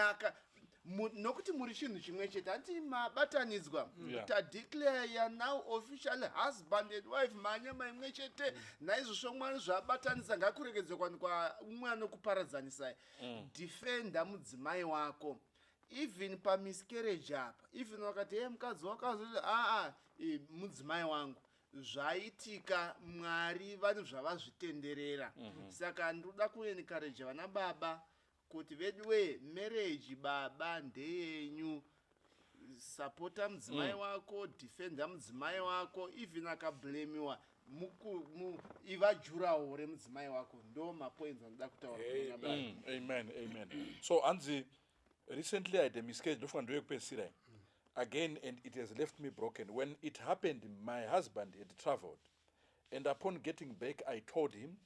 nokuti muri chinhu chimwe chete, hati mabatanidzwa, tadeclare you are now officially husband and wife, manyama imwe chete, naizvozvo Mwari zvabatanidza ngakuregedzwe kwa umwe anokuparadzanisai. Defenda mudzimai wako. Even pa miscarriage apa, even wakati mukadzi wakazi mudzimai wangu, zvaitika, Mwari vane zvavazvitenderera. Saka ndoda kuencourage vana baba kuti veduwe, marriage baba ndeyenyu. Supporta mudzimai wako, defenda mudzimai wako, even akablemiwa iva jurawo remudzimai wako. Ndo mapoints anoda kutaura. Amen. So Anzi, recently I had a miscarriage again, and it has left me broken. When it happened, my husband had traveled, and upon getting back, I told him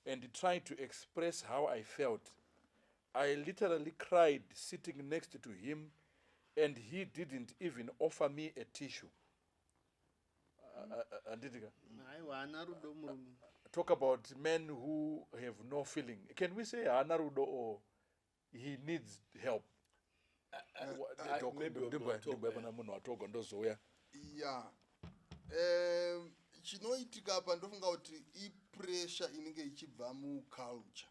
and tried to express how I felt. I literally cried sitting next to him, and he didn't even offer me a tissue. Talk about men who have no feeling. Can we say Anarudo or he needs help? Yeah. Chinoitika apa ndofunga kuti ipressure inenge ichibva muculture,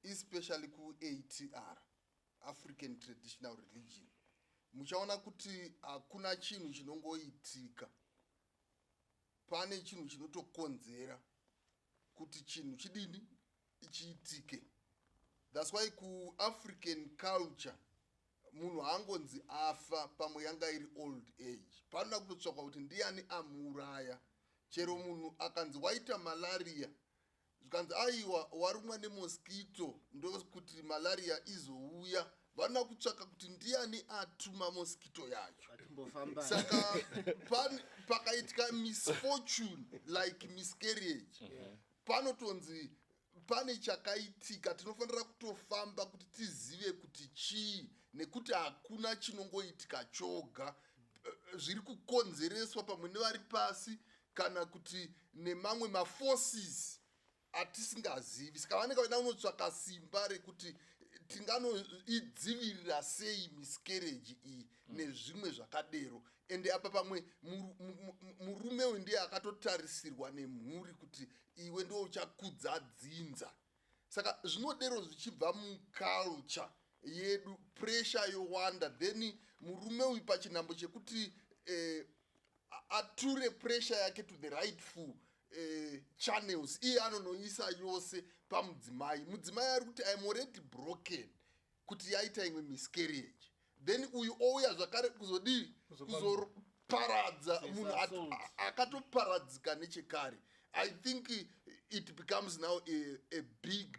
especially ku ATR, African Traditional Religion. Muchaona kuti hakuna chinhu chinongoitika, pane chinhu chinotokonzera kuti chinhu chidini chiitike. That's why ku African culture munhu haangonzi afa pamwe yanga iri old age. Panoda kutotsvakwa kuti ndiani amuuraya. Chero munhu akanzi waita malaria, zvikanzi aiwa warumwa nemosquito ndokuti malaria izouya, vanoda kutsvaka kuti ndiani atuma mosquito yacho. Saka pakaitika misfortune like miscarriage, panotonzi pane chakaitika, tinofanira kutofamba kuti tizive kuti chii nekuti hakuna chinongoitika choga zviri kukonzereswa pamwe nevari pasi kana kuti nemamwe maforces atisingazivi. Saka vanenge vaida kunotsvaka simba rekuti tinganoidzivirira sei miscarriage iyi nezvimwe zvakadero. Ende apa pamwe murume uyu ndiye akatotarisirwa nemhuri kuti iwe ndo uchakudza dzinza. Saka zvinodero zvichibva muculture yedu, pressure yowanda, then murume uyu pachinhambo chekuti ature pressure yake to the rightful channels, iye anonoisa yose pamudzimai. Mudzimai ari kuti I'm already broken kuti yaita imwe miscarriage, then uyu ouya zvakare kuzoparadza munhu akatoparadzika nechekare. I think it becomes now a big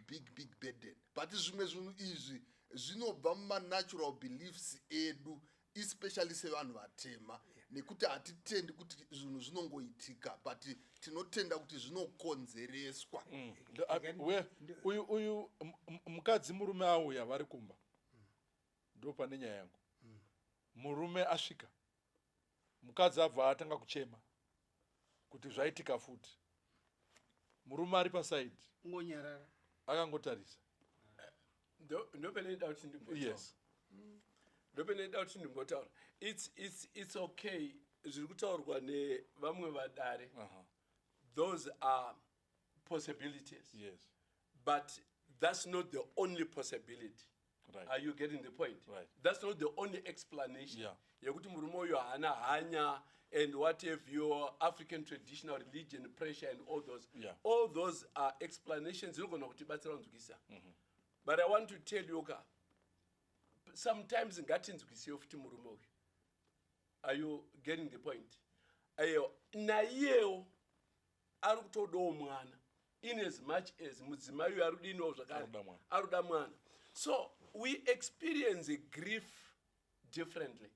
burden. But zvimwe zvinhu izvi zvinobva mumanatural beliefs edu, especially sevanhu vatema, nekuti hatitendi kuti zvinhu zvinongoitika, but tinotenda kuti zvinokonzereswa. Uyu mukadzi murume auya vari kumba, ndo pane nyaya yangu. Murume asvika, mukadzi abva atanga kuchema kuti zvaitika futi. Murume ari pasaidi ngonyarara akangotarisa. Ndopenoida kuti ndimbotaura. Yes. Ndopenoida kuti ndimbotaura. It's okay. Zviri kutaurwa nevamwe vadare. Those are possibilities. Yes. But that's not the only possibility. Right. Are you getting the point? Right. That's not the only explanation. Yeah. Yekuti murume uyu hana hanya and what have your African traditional religion pressure and all those. Yeah. All those are explanations zvinogona kutibatsira kunzwikisa. But I want to tell you, sometimes ngatinzwisiwe futi murume uyu. Are you getting the point? Naiyewo ari kutodawo mwana, in as much as mudzimai uyu ari kudiniwo zvakare aruda mwana. So we experience grief differently.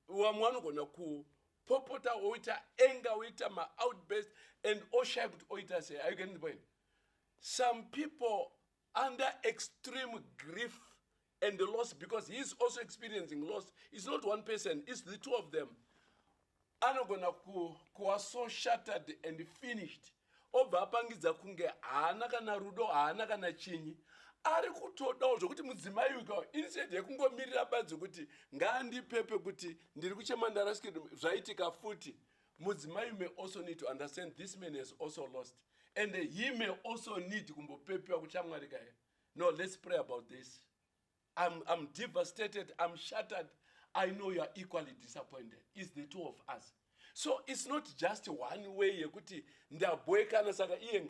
Wamwe anogona kupopota oita anger, oita ma-outburst, and oshaya kuti oita sei. Are you getting the point? Some people under extreme grief and the loss, because he is also experiencing loss. It's not one person, it's the two of them. Anogona kuwa so shattered and finished. Obva apangidza kunge haana kana rudo, haana kana chinyi. Ari kutodawo zvokuti mudzimai uyu instead yekungomirira badzi kuti ngaandipepe kuti ndiri kuchema ndarasikirwa zvaitika futi. Mudzimai may also need to understand this man has also lost. And he may also need kumbopepewa kuchamwarika here. No, let's pray about this. I'm devastated, I'm shattered. I know you are equally disappointed. It's the two of us. So it's not just one way yekuti ndabwekana saka iye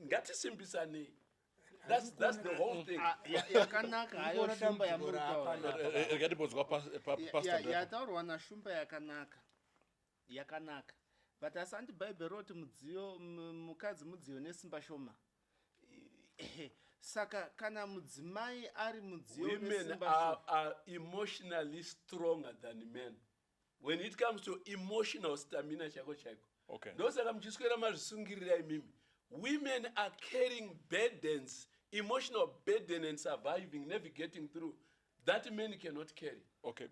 ngatisimbisane. That's the whole thing. Yakanaka hayo shumba ya murutaura. Yataurwa na shumba yakanaka. But asante Bible wrote mudziyo mukadzi mudziyo nesimba shoma. Saka kana mudzimai ari mudziyo women are emotionally stronger than men. When it comes to emotional stamina chako. Okay. Ndosaka mchiswera mazvisungirira imimi. Women are carrying burdens, emotional burden and surviving, navigating through. That men cannot carry. Okay.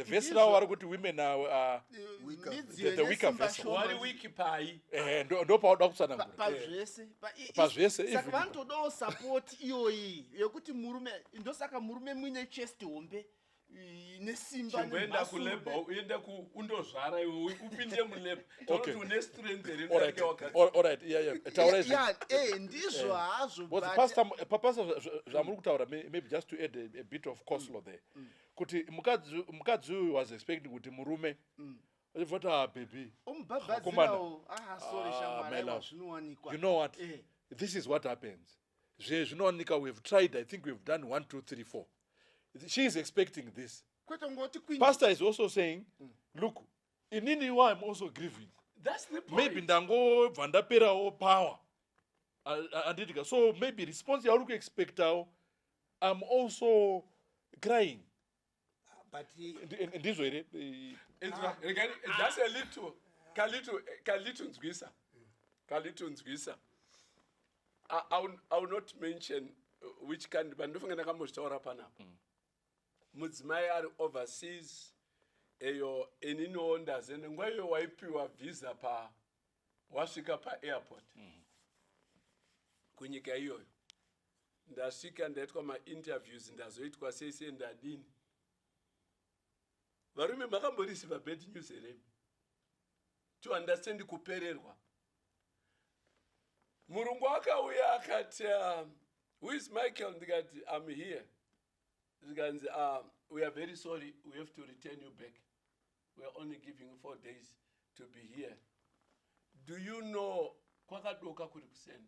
Verse now are good women are the weaker vessel. Wari wiki pai. Ndo pauda kusanangura. Pazvese. Saka vantodawo support iyoyi yekuti murume ndosaka murume mwine chest hombe nesimba nesimba kuleba uenda undozvara iwe upinde muleba okay. Une strength all right yeah ndizvo hazvo but pastor zvamuri kutaura maybe just to add a bit of coleslaw there kuti mukadzi uyu was expecting kuti murume vota baby you know what this is what happens zvinowanika we've tried, I think we've done 1 2 3 4. She is expecting this. Pastor is also saying, look, inini wa I'm also grieving. That's the point. Maybe ndango vandapera o power. So maybe response ya uruku expect I'm also crying. But this way that's a little Kalitu Nzwisa. I will not mention which kind bandofunga ndakambotaura panapa mudzimai ari overseas eyo ininiwo ndazende nguva iyo waipiwa visa wasvika paairport kunyika iyoyo ndasvika ndaitwa mainterviews ndazoitwa seise ndadini varume makamborisiva bad news here to understand kupererwa murungu akauya akati who is Michael ndikati I'm here ndikanzi we are very sorry we have to return you back we are only giving you 4 days to be here do you know kwakadoka kuri kuseni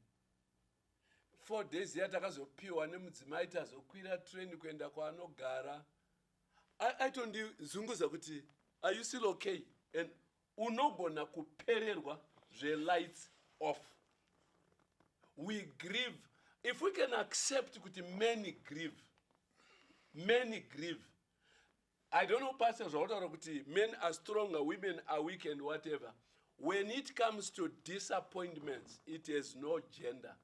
4 days yatakazopiwa nemudzimai tazokwira train kuenda kwaanogara aitondizunguza kuti are you still okay and unogona kupererwa lights off we grieve if we can accept kuti many grieve I don't know pastors zvautaura kuti men are stronger women are weak and whatever when it comes to disappointments it has no gender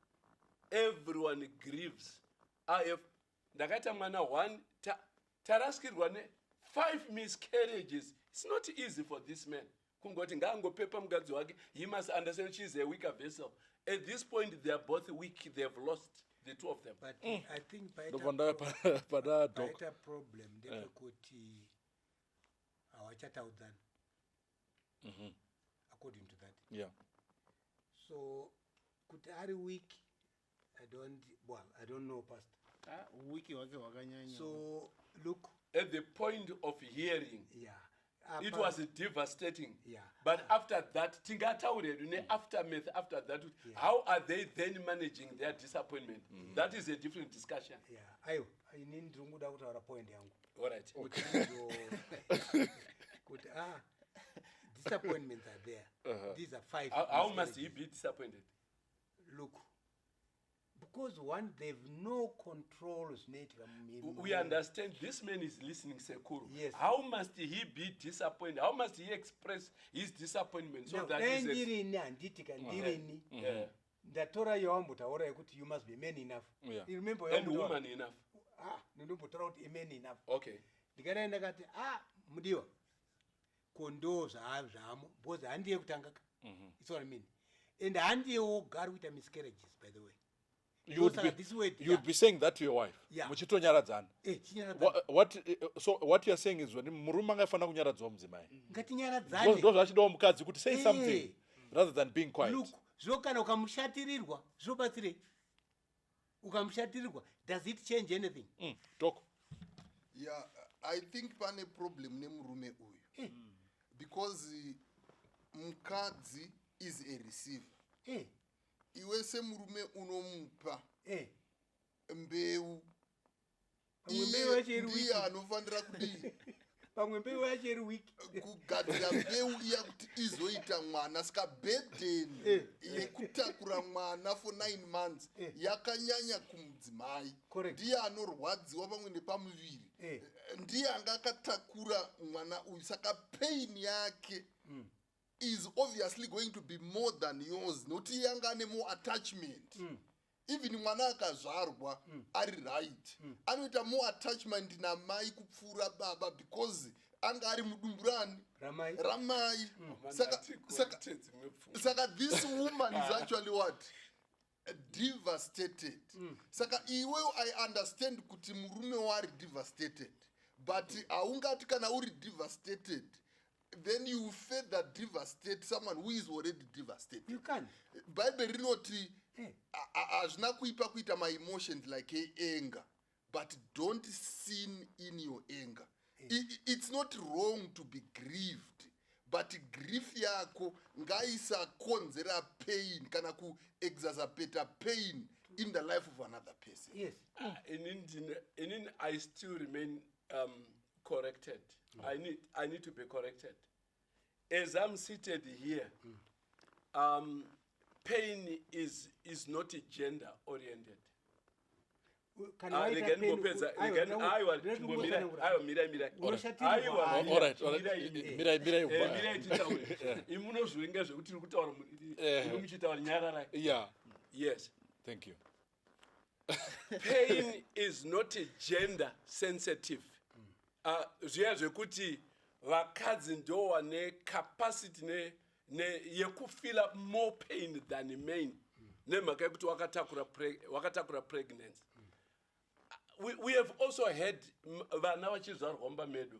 everyone grieves ndakaita mwana 1 taraskirwa 5 miscarriages it's not easy for this man kungoti ngaangopepa mukadzi wake he must understand she is a weaker vessel at this paint they are both weak they have lost the two of them but I think paita problem ndepekuti hawachataudzana according to that yeah so kuti ari weak I don't know pastor wiki wake wakanyanya so look at the point of hearing it was devastating but after that tingataure aftermath after that how are they then managing their disappointment that is a different discussion ayo inini ndiri kuda kutaura point yangu alright kuti disappointments are there these are 5 how must he be disappointed look because one they've no controls we understand this man is listening sekuru yes how must he be disappointed how must he express his disappointment so that ndirini handiti kandirini ndatora yawambotaura yekuti you must be man enough you remember and woman enough ndombotaura kuti man enough okay ndikada ndakati mudiwa kondo zvamo because handiye kutanga it's what I mean and handiyewo gari kuita miscarriages by the way you'd be saying that to your wife muchitonyaradzana so what you are saying is when murume angafanira kunyaradzawo mudzimai ngatinyaradzane ndo zvachidawo mukadzi kuti say something rather than being quiet look zvokana ukamushatirirwa zvobatsirei ukamushatirirwa does it change anything talk I think pane problem nemurume uyu because mukadzi is a receiver iwe semurume unomupa mbeu ndiye anofanira kudii pamwe mbeu yacho iri wiki kugadzira mbeu iya kuti izoita mwana saka burden yekutakura mwana for 9 months yakanyanya kumudzimai ndiye anorwadziwa pamwe nepamuviri ndiye anga akatakura mwana uyu saka pain yake is obviously going to be more than yours nokuti yanga ane more attachment even mwana akazvarwa ari right anoita more attachment namai kupfuura baba because anga ari mudumburani ramai saka this woman is actually what devastated saka iweyo I understand kuti murume wari devastated but haungati kana uri devastated then you further devastate someone who is already devastated. You can. Bible rinoti hazvina kuipa kuita my emotions like anger, but don't sin in your anger. It's not wrong to be grieved, but grief yako ngaisakonzera pain kana ku exacerbate pain in the life of another person. Yes. In I still remain corrected. I need to be corrected. As I'm seated here, pain is not gender oriented. Yes. Thank you. pain is not a gender sensitive. Zviya zvekuti vakadzi ndo vane capacity yekufeel more pain than men. Nemhaka yekuti wakatakura pregnancy. We have also had vana vachizvarwa mumba medu.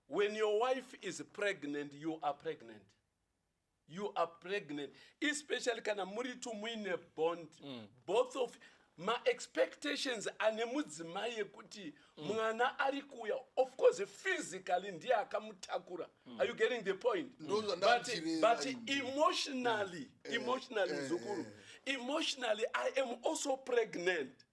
When your wife is pregnant, you are pregnant. You are pregnant. Especially kana muri tu muine bond. Both of my expectations ane mudzimai yekuti mwana ari kuya. Of course physically ndiye akamutakura. Are you getting the point? But emotionally, Zukuru, emotionally I am also pregnant.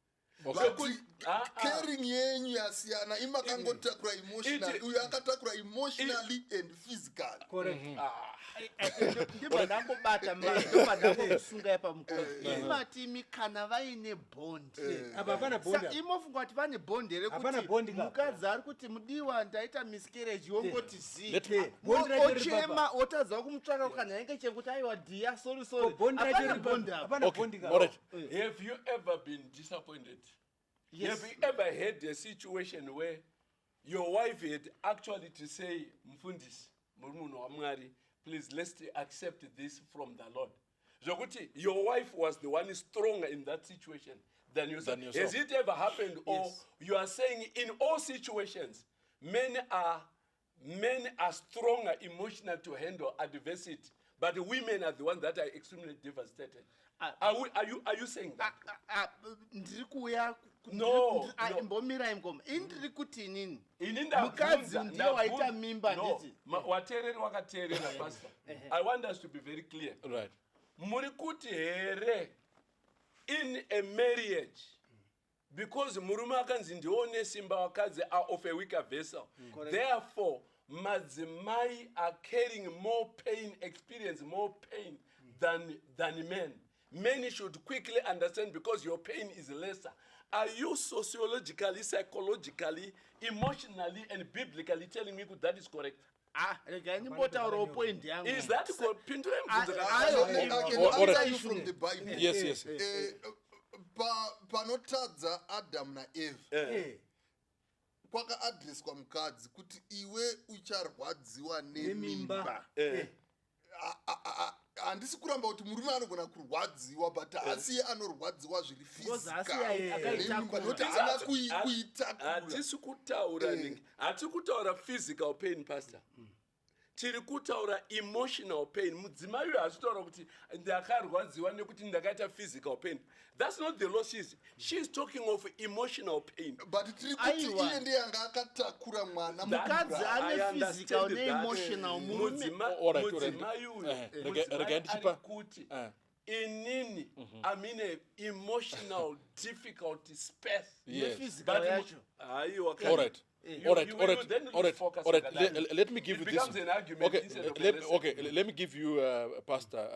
Caring yenyu yasiyana imakangotakura emotionally uyu akatakura emotionally and physically. Correct. ndibva ndangobata ndopandangokusunga pamukova imati imi kana vaine bhondi Apa hapana bond apa. imofunga kuti vane bhondi here Hapana bond kuti apa. mukadzi ari kuti mudiwa ndaita miscarriage wongoti Bond racho riri ochema papa. otadza kumutsvaka kukanyange chekuti aiwa dia sorry Bond racho hapana riri bhondi papa. apa Hapana Okay, bond apa. all right. Have you ever been disappointed? Yes. Have you ever had a situation where your wife had actually to say, Mfundis, Murumuno Amngari, please let's accept this from the Lord. Zokuti, your wife was the one stronger in that situation than yourself. Has it ever happened? Or Yes. you are saying in all situations, men are stronger emotional to handle adversity, but women are the ones that are extremely devastated. Are you saying that? ndiri kuuya No. mbomirai mukoma indiri kuti inini Mukadzi mukadzi ndiye waita mimba nditi wateereri wakateerera pastor. I want us to be very clear. Right. Muri kuti here in a marriage, because murume akanzi ndione simba wakadzi are of a weaker vessel. Therefore, madzimai are carrying more pain, experience more pain than men. Men should quickly understand because your pain is lesser. Are you sociologically, psychologically, emotionally, and biblically telling me that is correct? regai ndimbotaurawo point yangu Is that correct? I can answer you from the Bible. Yes. Panotadza Adam na Eve. Kwakaadreswa mukadzi kuti iwe ucharwadziwa nemimba. Handisi kuramba kuti murume anogona kurwadziwa but asi anorwadziwa zviri akaita haana kuitakura. Hatisi kutaura physical pain, pastor. Tiri kutaura emotional pain. Mudzimai uyu asitaura kuti ndakarwadziwa nekuti ndakaita physical pain. That's not the law. She's talking of emotional pain. But tiri kuti iye ndiye anga akatakura mwana. mukadzi ane physical neemotional Mudzimai uyu ari kuti inini I'm in a emotional difficult space. nephysical yacho All right. Let me give you this. Let me give you Pastor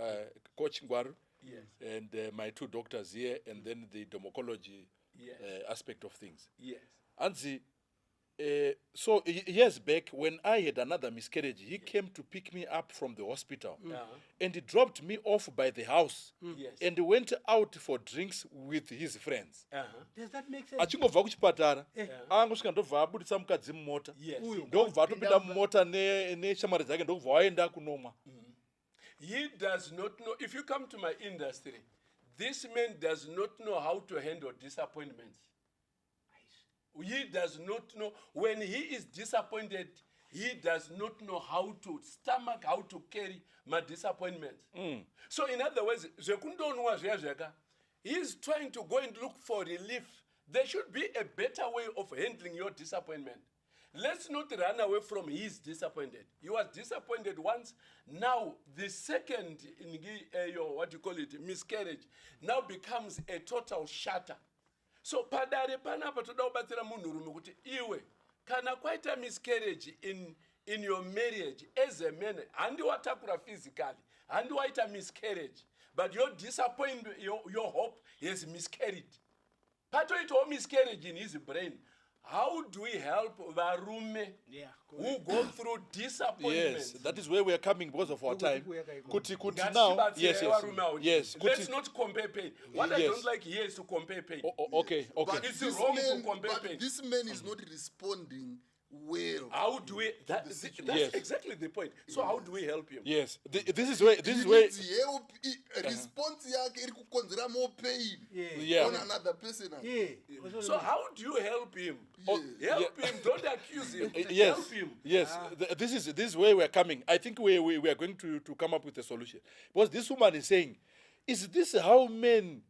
Coach Ngwaru and my two doctors here, and then the dermatology aspect of things. Yes. Anzi, so years back, when I had another miscarriage, he came to pick me up from the hospital, and he dropped me off by the house, and went out for drinks with his friends. Does that make sense? Achingobva kuchipatara angosvika ndobva abudisa mukadzi mumota ndobva atopinda mumota neshamwari dzake ndobva waenda kunomwa. He does not know. If you come to my industry, this man does not know how to handle disappointments. He does not know. When he is disappointed, he does not know how to stomach, how to carry my disappointments. So in other words, he is trying to go and look for relief. There should be a better way of handling your disappointment. Let's not run away from his disappointed. He was disappointed once. Now the second, miscarriage, now becomes a total shatter. So Padare panapa toda ubatsira munhurume kuti iwe kana kwaita miscarriage in your marriage as a man, handiwatakura physically, handiwaita miscarriage, but your disappointment, your hope has miscarried. Patoitawo miscarriage in his brain. how do we help varume Yeah, who go through disappointment? Yes, that is where we are coming because of our time. Kuti Ngatichibatsire now, yes, varume avo. yes. Let's Kuti, not compare pain. What I Yes. don't like here is to compare pain. okay, okay. But It's this wrong to man- compare but pain. this man is not responding well. How do we? That's Yes. exactly the point. So how do we help him? Yes, this is where He where needs help. Response yake iri kukonzera more pain Yeah. on another person. So how do you help him? Help him. Don't accuse him. yes, Help him. yes. This is where we are coming. I think we are going to come up with a solution, because this woman is saying, is this how men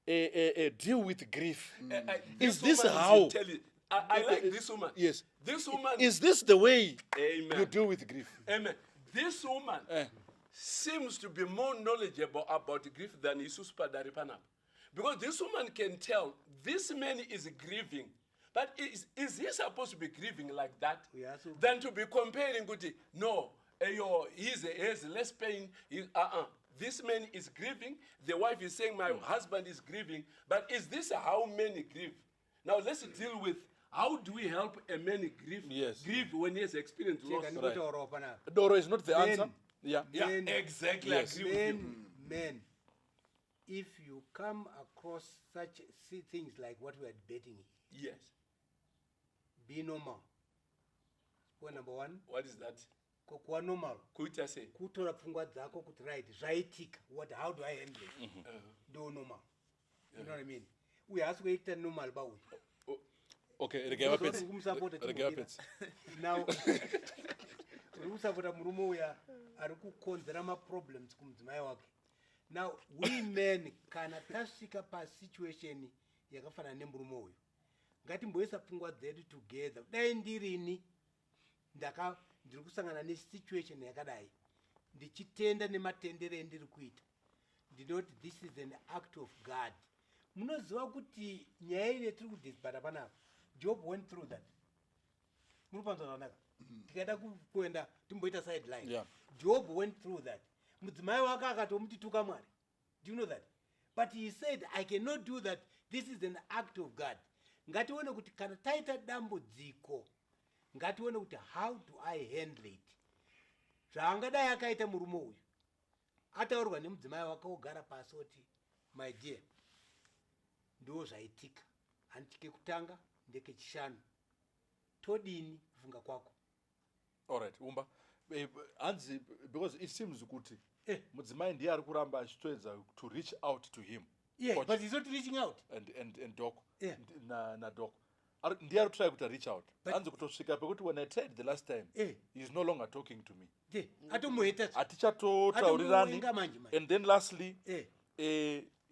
deal with grief? Is this woman how? tell you- I like this woman. Yes. This woman. Is this the way Amen. you deal with grief? Amen. This woman seems to be more knowledgeable about grief than Jesus Padare Panap. Because this woman can tell this man is grieving. But is he supposed to be grieving like that? Yeah, so- Than to be comparing with it? No, he has less pain. This man is grieving. The wife is saying, my husband is grieving. But is this how men grieve? Now let's deal with how do we help a man grieve? Yes. Grieve when he has experienced loss. Ndikutaurawo panapa. Doro is not the Then- answer. Yeah. Yeah, Men- exactly. Yes. I agree with you. Men, if you come across such things like what we are debating, Yes. be normal. Point number one, What is that? kuwa normal. Kuita say. Kutora pfungwa dzako kuti right, zvaitika. How do I handle it? Do normal. You know what I mean? We ask we eat normal bauti. Okay, regeva pets. Kumusapota Regeva pets. Now, urikusapota murume uya ari kukonzera maproblems kumudzimai wake. Now, we men kana tasvika pasituation yakafanana nemurume uyu, ngatimboisa pfungwa dzedu together. Dai ndirini ndiri kusangana nesituation yakadai, ndichitenda nematendero endiri kuita, ndinoti this is an act of God. Munoziva kuti nyaya ine tiri kudisbata panapa, Job went through that. Munopanzwa zvakanaka. Tikaenda kuenda timboita sideline. Yeah. Job went through that. Mudzimai wake akatomuti tuka Mwari. Do you know that? But he said, I cannot do that. This is an act of God. Ngatione kuti kana taita dambudziko, ngatione kuti how do I handle it? Zvaangadai akaita murume uyu, ataurwa nemudzimai wake ogara pasi oti, my dear, ndo zvaitika. Handike kutanga, ndekechishanu. Todini kufunga kwako. All right, Umba. Anzi, because it seems kuti mudzimai ndiye ari kuramba achitoedza to reach out to him. Yeah, Coach. but he's not reaching out. And Doko. Yeah. Na Doko. Ndiye ari try kuti reach out. But- Anzi kutosvika pekuti when I tried the last time, he's no longer talking to me. Atomuheta. Atichatoutaurirani. Atomuvenga manje. And then lastly, Eh.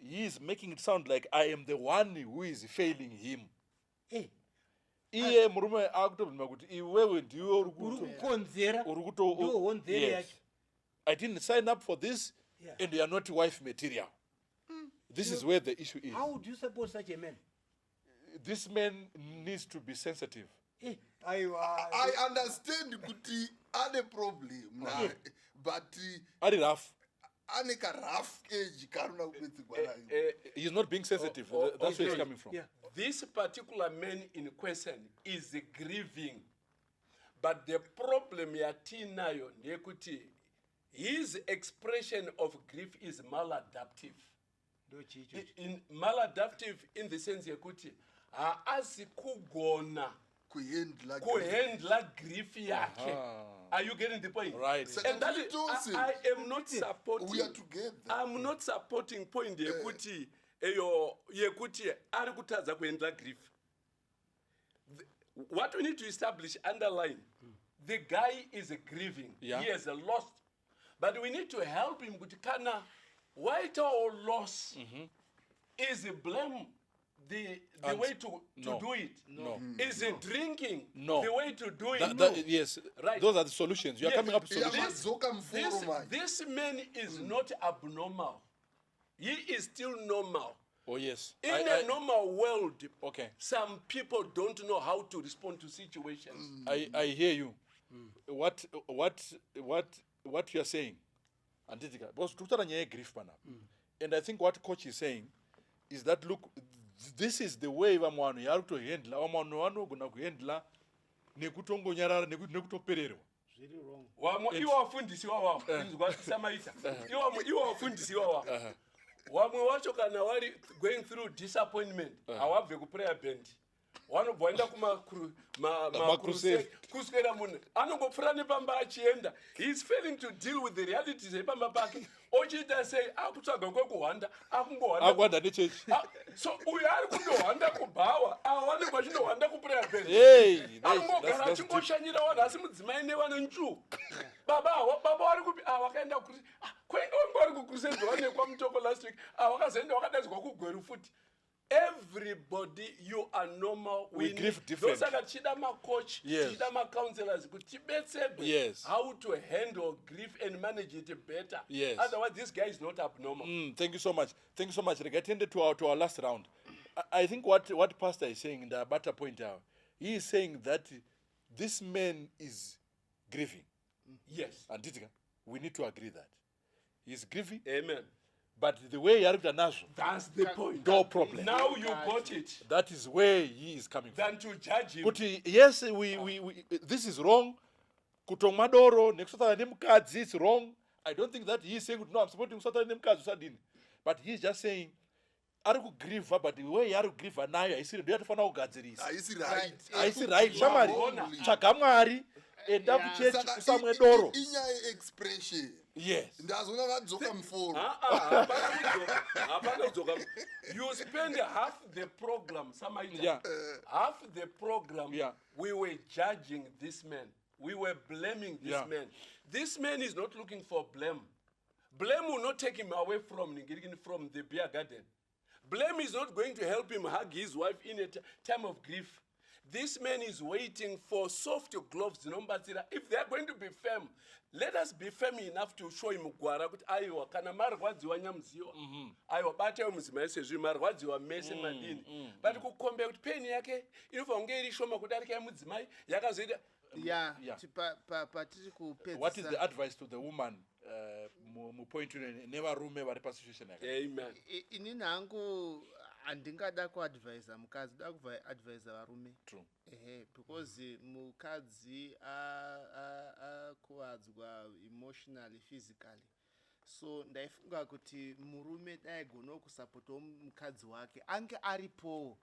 he is making it sound like I am the one who is failing him. Iye murume akutobvuma kuti iwewe ndiwe uri Urukukonzera. kuto Ndohonzera yes. yacho. I didn't sign up for this, Yeah. and you are not wife material. This is where the issue is. How would you support such a man? This man needs to be sensitive. I understand kuti ane problem na, but Ari rough. ane ka rough age karuna kubetsigwa nayo. He's not being sensitive. That's where he's coming from. Yeah. This particular man in question is grieving. But the problem yatinayo ndeyekuti his expression of grief is maladaptive. Maladaptive in the sense yekuti haasi kugona kuhandla grief yake. Are you getting the point? Right. And that is, I am not supporting. We are together. I'm not supporting point yekuti yekuti ari kutadza kuhandla grief. What we need to establish, underline, the guy is grieving. Yeah. He has a loss. But we need to help him kuti kana waita or loss is blame the way to No. do it. No. Is it drinking No. the way to do it? Yes. Right. Those are the solutions. You are Yes. coming up with Yeah, solutions. Zoka mforo manje. This man is not abnormal. He is still normal. Oh, yes. In a normal world, Okay. some people don't know how to respond to situations. I hear you. What you are saying, Antitika, because tukutana nyaya grief pana. And I think what coach is saying is that look, this is the way vamwe vanhu yari kutohendla vamwe vanhu vanogona kuhendla nekutongonyarara nekutopererwa zviri wrong. Wamwe iwo wafundisi wawa izwa samaita. Iwo wafundisi wawa. Wamwe wacho kana wari going through disappointment awabve ku prayer band. Wanobvoenda kuma crusade kuswera munhu anongopfura nepamba achienda. He is failing to deal with the realities epamba pake. Ochiita sei akutsvaga kwekuhwanda akuhwanda nechechi. So uyu ari kundohwanda kubhawa awane kwachinohwanda kuprayer band. Angogara achingoshanyira vanhu asi mudzimai nevane nchu. Baba vari kupi wakaenda kwenge vari kukrusade vanekwa mutoko last week wakazoenda wakadaidzwa kugweru futi. Everybody, you are normal. We grieve different. Those are chida ma coach, chida ma counselors. Yes. How to handle grief and manage it better. Yes. Otherwise, this guy is not abnormal. Thank you so much. Thank you so much. Getting to our last round. I think what Pastor is saying in the better point out, he is saying that this man is grieving. Yes. And we need to agree that he is grieving. Amen. But the way Yarita Nazo, that's the point. No problem. Now you got it. That is where he is coming from. Than to judge him. But yes, we this is wrong. Kutomadoro, nekusota nemukadzi is wrong. I don't think that he is saying, no, I'm supporting kusota nemukadzi usadini. But he is just saying, ari grieve, but the way ari grieve nayo, I see the yatofana ugadzirisa. I see right. Shamari, chakamwari, enda kuchechi kusamwe doro. Inya expression. Yes. Ndazona vadzoka mforo. You spend half the program, half the program, we were judging this man. We were blaming this man. This man is not looking for blame. Blame will not take him away from the beer garden. Blame is not going to help him hug his wife in a time of grief. This man is waiting for soft gloves. If they are going to be firm, let us be firm enough to show him gwara kuti aiwa kana marwadziwa nyamziwa aiwa bate mudzimai sezvi marwadziwa mese madini but kukombe kuti pain yake inofanira kunge iri shoma kudarika yemudzimai yakazoita patiri kupedzisa. What is the advice to the woman mupoint nevarume vari pasituation yake? Amen. Inini hangu handingada kuadvisa mukadzi, da kuadvisa varume. True. Because mukadzi akuvadzwa emotionally, physically. So ndaifunga kuti murume daigona kusapotawo mukadzi wake ange aripowo.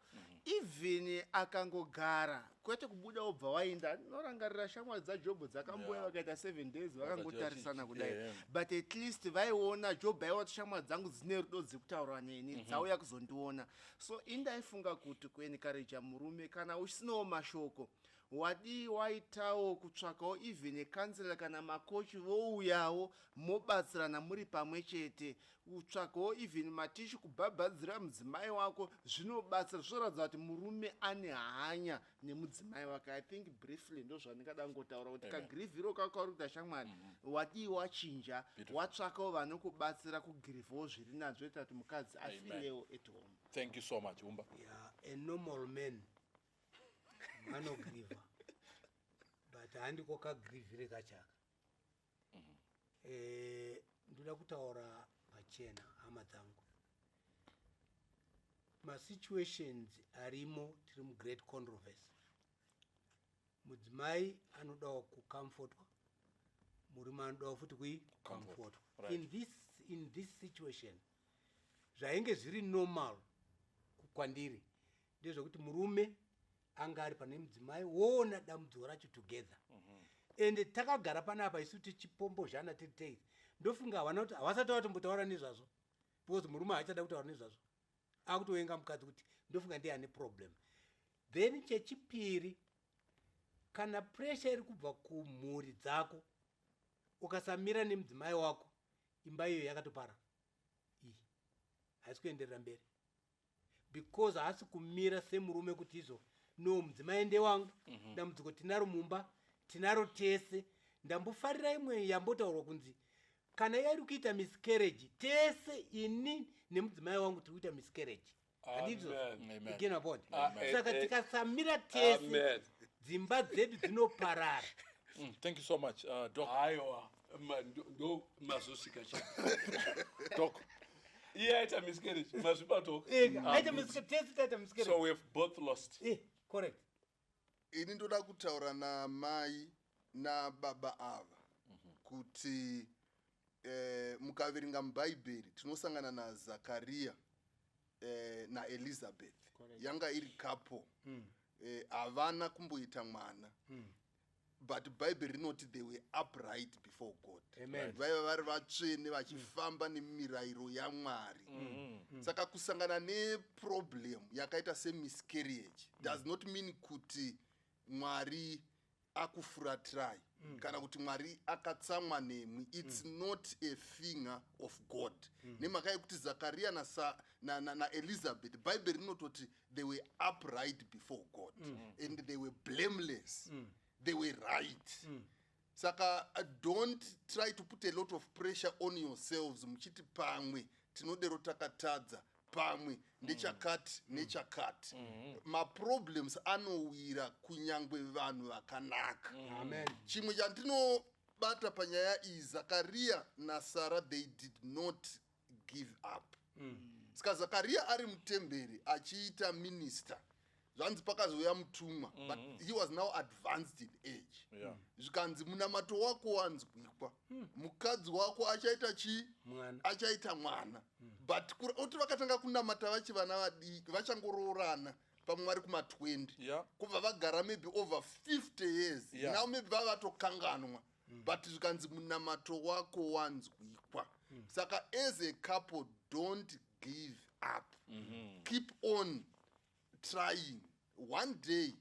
Even akangogara kwete kubuda obva waenda. Norangarira shamwari dzaJobho dzakambouya vakaita 7 days vakangotarisana kudai. But at least vaiona Jobho aiwa kuti shamwari dzangu dzine rudo dzekutaura neni dzauya kuzondiona. So indaifunga kuti kuencourage murume kana usinawo mashoko wadi waitawo kutsvakawo even counselor kana makochi vouyawo mobatsirana muri pamwe chete, kutsvakawo even matishi kubhabhadzira mudzimai wako zvinobatsira, zvoratidza kuti murume ane hanya nemudzimai wake. I think briefly ndo zvandingada ngotaura kuti kagirivhiro kakwauri kuita shamwari wadi wachinja watsvakawo vanokubatsira kugirivhawo zviri nazvo ita kuti mukadzi afilewo at home. Thank you so much, Umba. Yeah, a normal man anogriva but handiko kagirivhire kachaka. Ndoda kutaura pachena hama dzangu, masituations arimo tiri mugreat controversy. Mudzimai anodawo kucomfortwa, murume anodawo futi kucomfortwa. In this situation zvainge zviri normal kwandiri ndezvekuti murume anga ari pane mudzimai woona dambudziko racho together. Ende takagara panapa isu tichipombozhana tiri tei, ndofunga havana kuti havasati vatombotaura nezvazvo because murume haachada kutaura nezvazvo, akutovenga mukadzi kuti ndofunga ndiye ane problem. Then chechipiri, kana pressure iri kubva kumhuri dzako ukasamira nemudzimai wako, imba iyo yakatopara, haisi kuenderera mberi because haasi kumira semurume kuti izvo no mudzimai ende wangu dambudziko tinaro mumba, tinaro tese. Ndambofarira imwe yambotaurwa kunzi kana yari kuita miscarriage tese, ini nemudzimai wangu tiri kuita miscarriage. Again about saka tikasamira tese dzimba dzedu dzinoparara. Thank you so much, Doc. Aiwa ndo mazosvika Doc. Yeah, it's a miscarriage. So we've both lost. Correct. Ini ndoda kutaura namai nababa ava kuti mukaverenga mubhaibheri tinosangana naZakaria naElizabeth yanga iri couple havana kumboita mwana but bhaibheri rinoti they were upright before God. Vaiva vari vatsvene vachifamba nemirayiro yaMwari. Saka kusangana neproblem yakaita semiscarriage does not mean kuti Mwari akufuratirai kana kuti Mwari akatsamwa nemwi. It's not a finger of God. Nemhaka yekuti Zakaria na Elizabeth bhaibheri rinototi they were upright before God and they were blameless. They were right. Saka don't try to put a lot of pressure on yourselves. Muchiti pamwe tinodero takatadza pamwe ndechakati nechakati. Ma problems anowira kunyangwe vanhu vakanaka. Amen. Chimwe chandinobata panyaya iyi Zakaria na Sarah they did not give up. Saka Zakaria ari mutemberi achiita minister. Zvanzi pakazouya mutumwa but he was now advanced in age. Zvikanzi munamato wako wanzwikwa mukadzi wako achaita chi achaita mwana but oti vakatanga kunamata vachi vana vadiki vachangoroorana pamwe vari kuma-20 kubva vagara maybe over 50 years now maybe vavatokanganwa but zvikanzi munamato wako wanzwikwa. Saka as a couple don't give up. Keep on trying. One day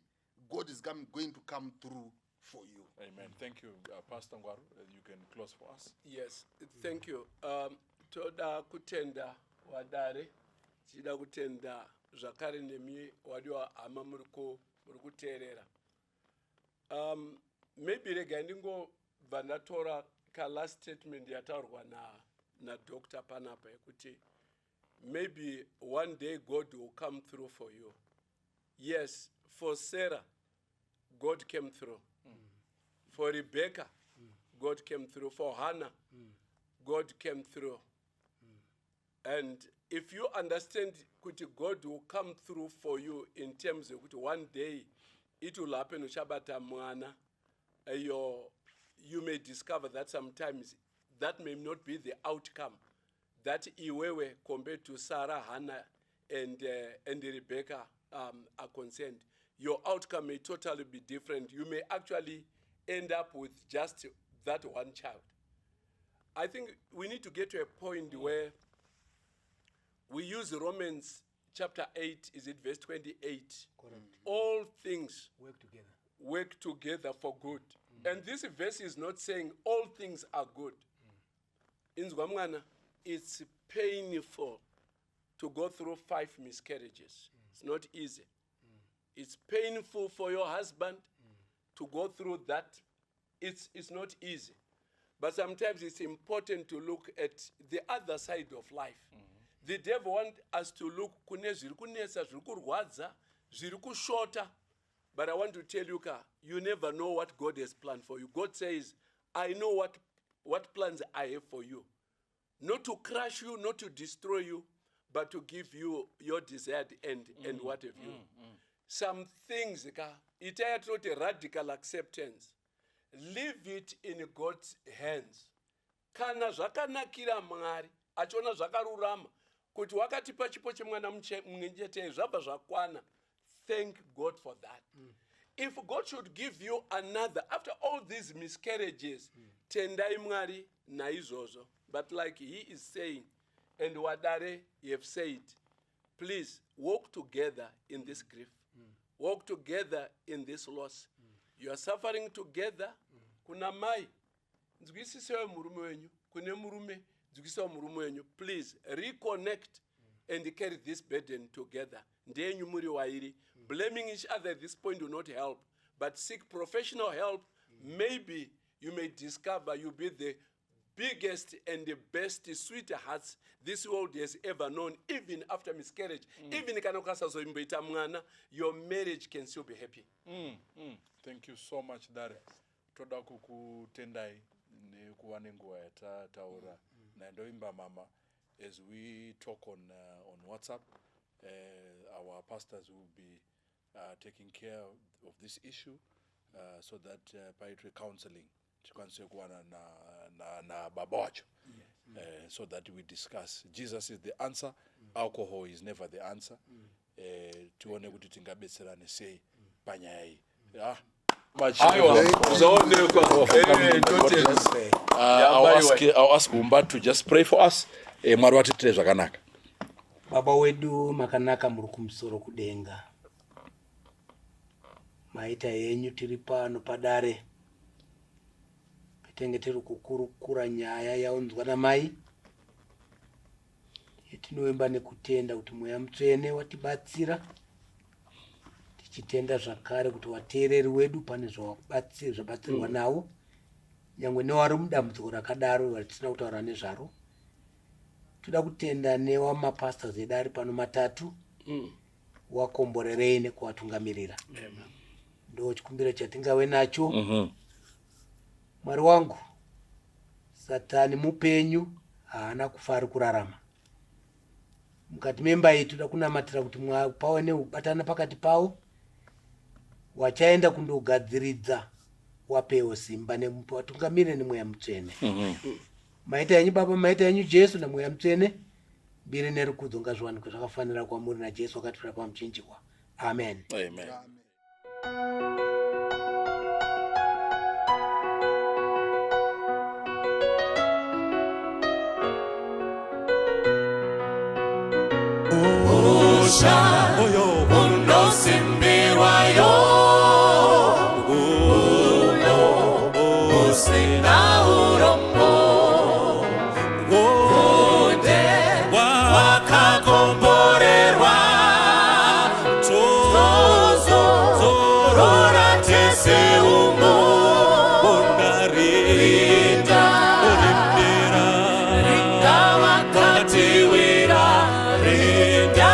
God is going to come through for you. Amen. Thank you, Pastor Ngwaru. You can close for us. Yes, thank you. Toda kutenda wadare, chida kutenda zvakare nemi wadiwa ama muriko terera. Maybe rega ndingo vanatora ka last statement yataurwa na Dr. Panapa kuti maybe one day God will come through for you. Yes, for Sarah, God came through. For Rebecca, God came through. For Hannah, God came through. And if you understand kuti God will come through for you in terms of kuti one day it will happen ushabata mwana, you may discover that sometimes that may not be the outcome that iwewe compared to Sarah, Hannah, and Rebecca are concerned. Your outcome may totally be different. You may actually end up with just that one child. I think we need to get to a point where we use Romans chapter 8, is it verse 28? Correct. All things Work together for good. And this verse is not saying all things are good. It's painful to go through 5 miscarriages. It's not easy. It's painful for your husband to go through that. It's not easy. But sometimes it's important to look at the other side of life. The devil wants us to look kune zviri kunesa, zviri kurwadza, zviri kushota. But I want to tell you, you never know what God has planned for you. God says, I know what plans I have for you. Not to crush you, not to destroy you, but to give you your desired end and what have you. Some things, it is not a radical acceptance. Leave it in God's hands. Kana zvakanakira Mwari, achiona zvakarurama, kuti wakatipa chipo chemwana mwenjete zvabva zvakwana. Thank God for that. If God should give you another, after all these miscarriages, tendai Mwari na izozo. But like he is saying, and Wadare, you have said, please walk together in this grief. Walk together in this loss. You are suffering together. Kuna mai. Nzugisisewe murume wenyu. Kune murume. Nzugisisewe murume wenyu. Please reconnect and carry this burden together. Ndenyu muri wairi. Blaming each other at this point will not help. But seek professional help. Maybe you may discover you'll be the biggest and the best sweethearts this world has ever known, even after miscarriage. Even if your marriage can still be happy. Thank you so much, Dare. Toda kukutendai nekuwa nenguwa yatataura na ndoimba mama as we talk on WhatsApp, our pastors will be taking care of this issue so that paitwe counseling chikwanise kuwana na baba wacho. So that we discuss. Jesus is the answer. Alcohol is never the answer. Tuone kuti tingabetserane sei panyaya iyi. I'll ask Umba to just pray for us. Mwari watitire zvakanaka. Baba wedu makanaka muri kumusoro kudenga. Maita yenyu tiri pano Padare. Tenge tiri kukurukura nyaya yaunzwa namai. Tinoemba nekutenda kuti Mweya Mutsvene watibatsira. Tichitenda zvakare kuti wateereri wedu pane zvabatsirwa nawo. Nyangwe nevari mudambudziko rakadaro vatisina kutaura nezvaro. Toda kutenda newa mapastors edu ari pano matatu. Wakomborerei nekuvatungamirira. Ndo chikumbiro chatingave nacho. Mwari wangu, Satani mupenyu haana kufa ari kurarama. Mukati memba iyi toda kunamatira kuti pawe neubatana pakati pawo, wachaenda kundogadziridza wapewo simba watungamirire neMweya Mutsvene. Maita yenyu Baba, maita yenyu Jesu naMweya Mutsvene, mbiri nerukudzo ngazviwanikwe zvakafanira kwamuri naJesu akatifira pamuchinjikwa. Amen. Amen. Unosimbirwayo ulo usina urombo ude wakakomborerwa tozo zorora tese umo rinda rinda wakatiwira rinda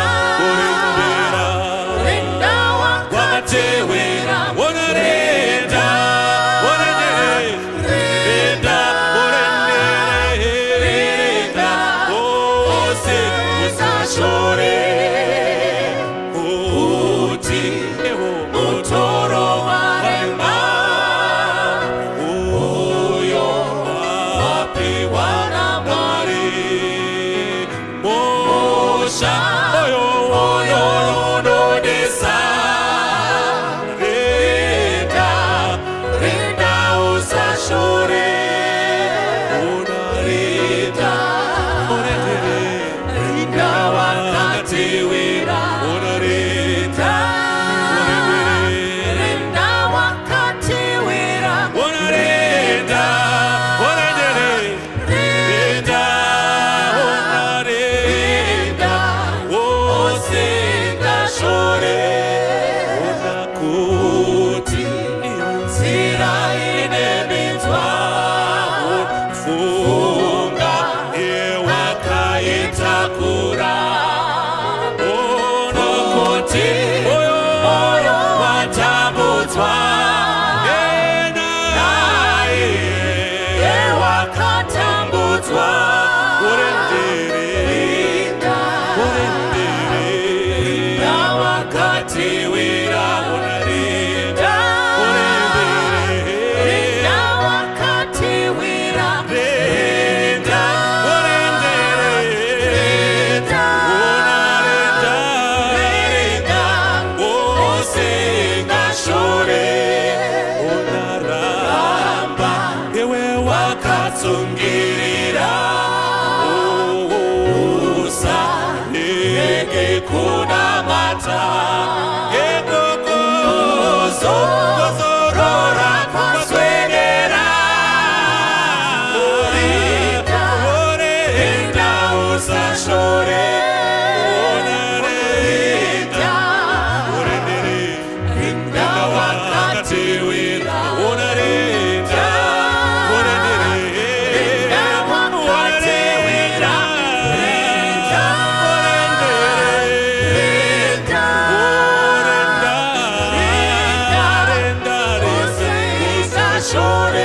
Shore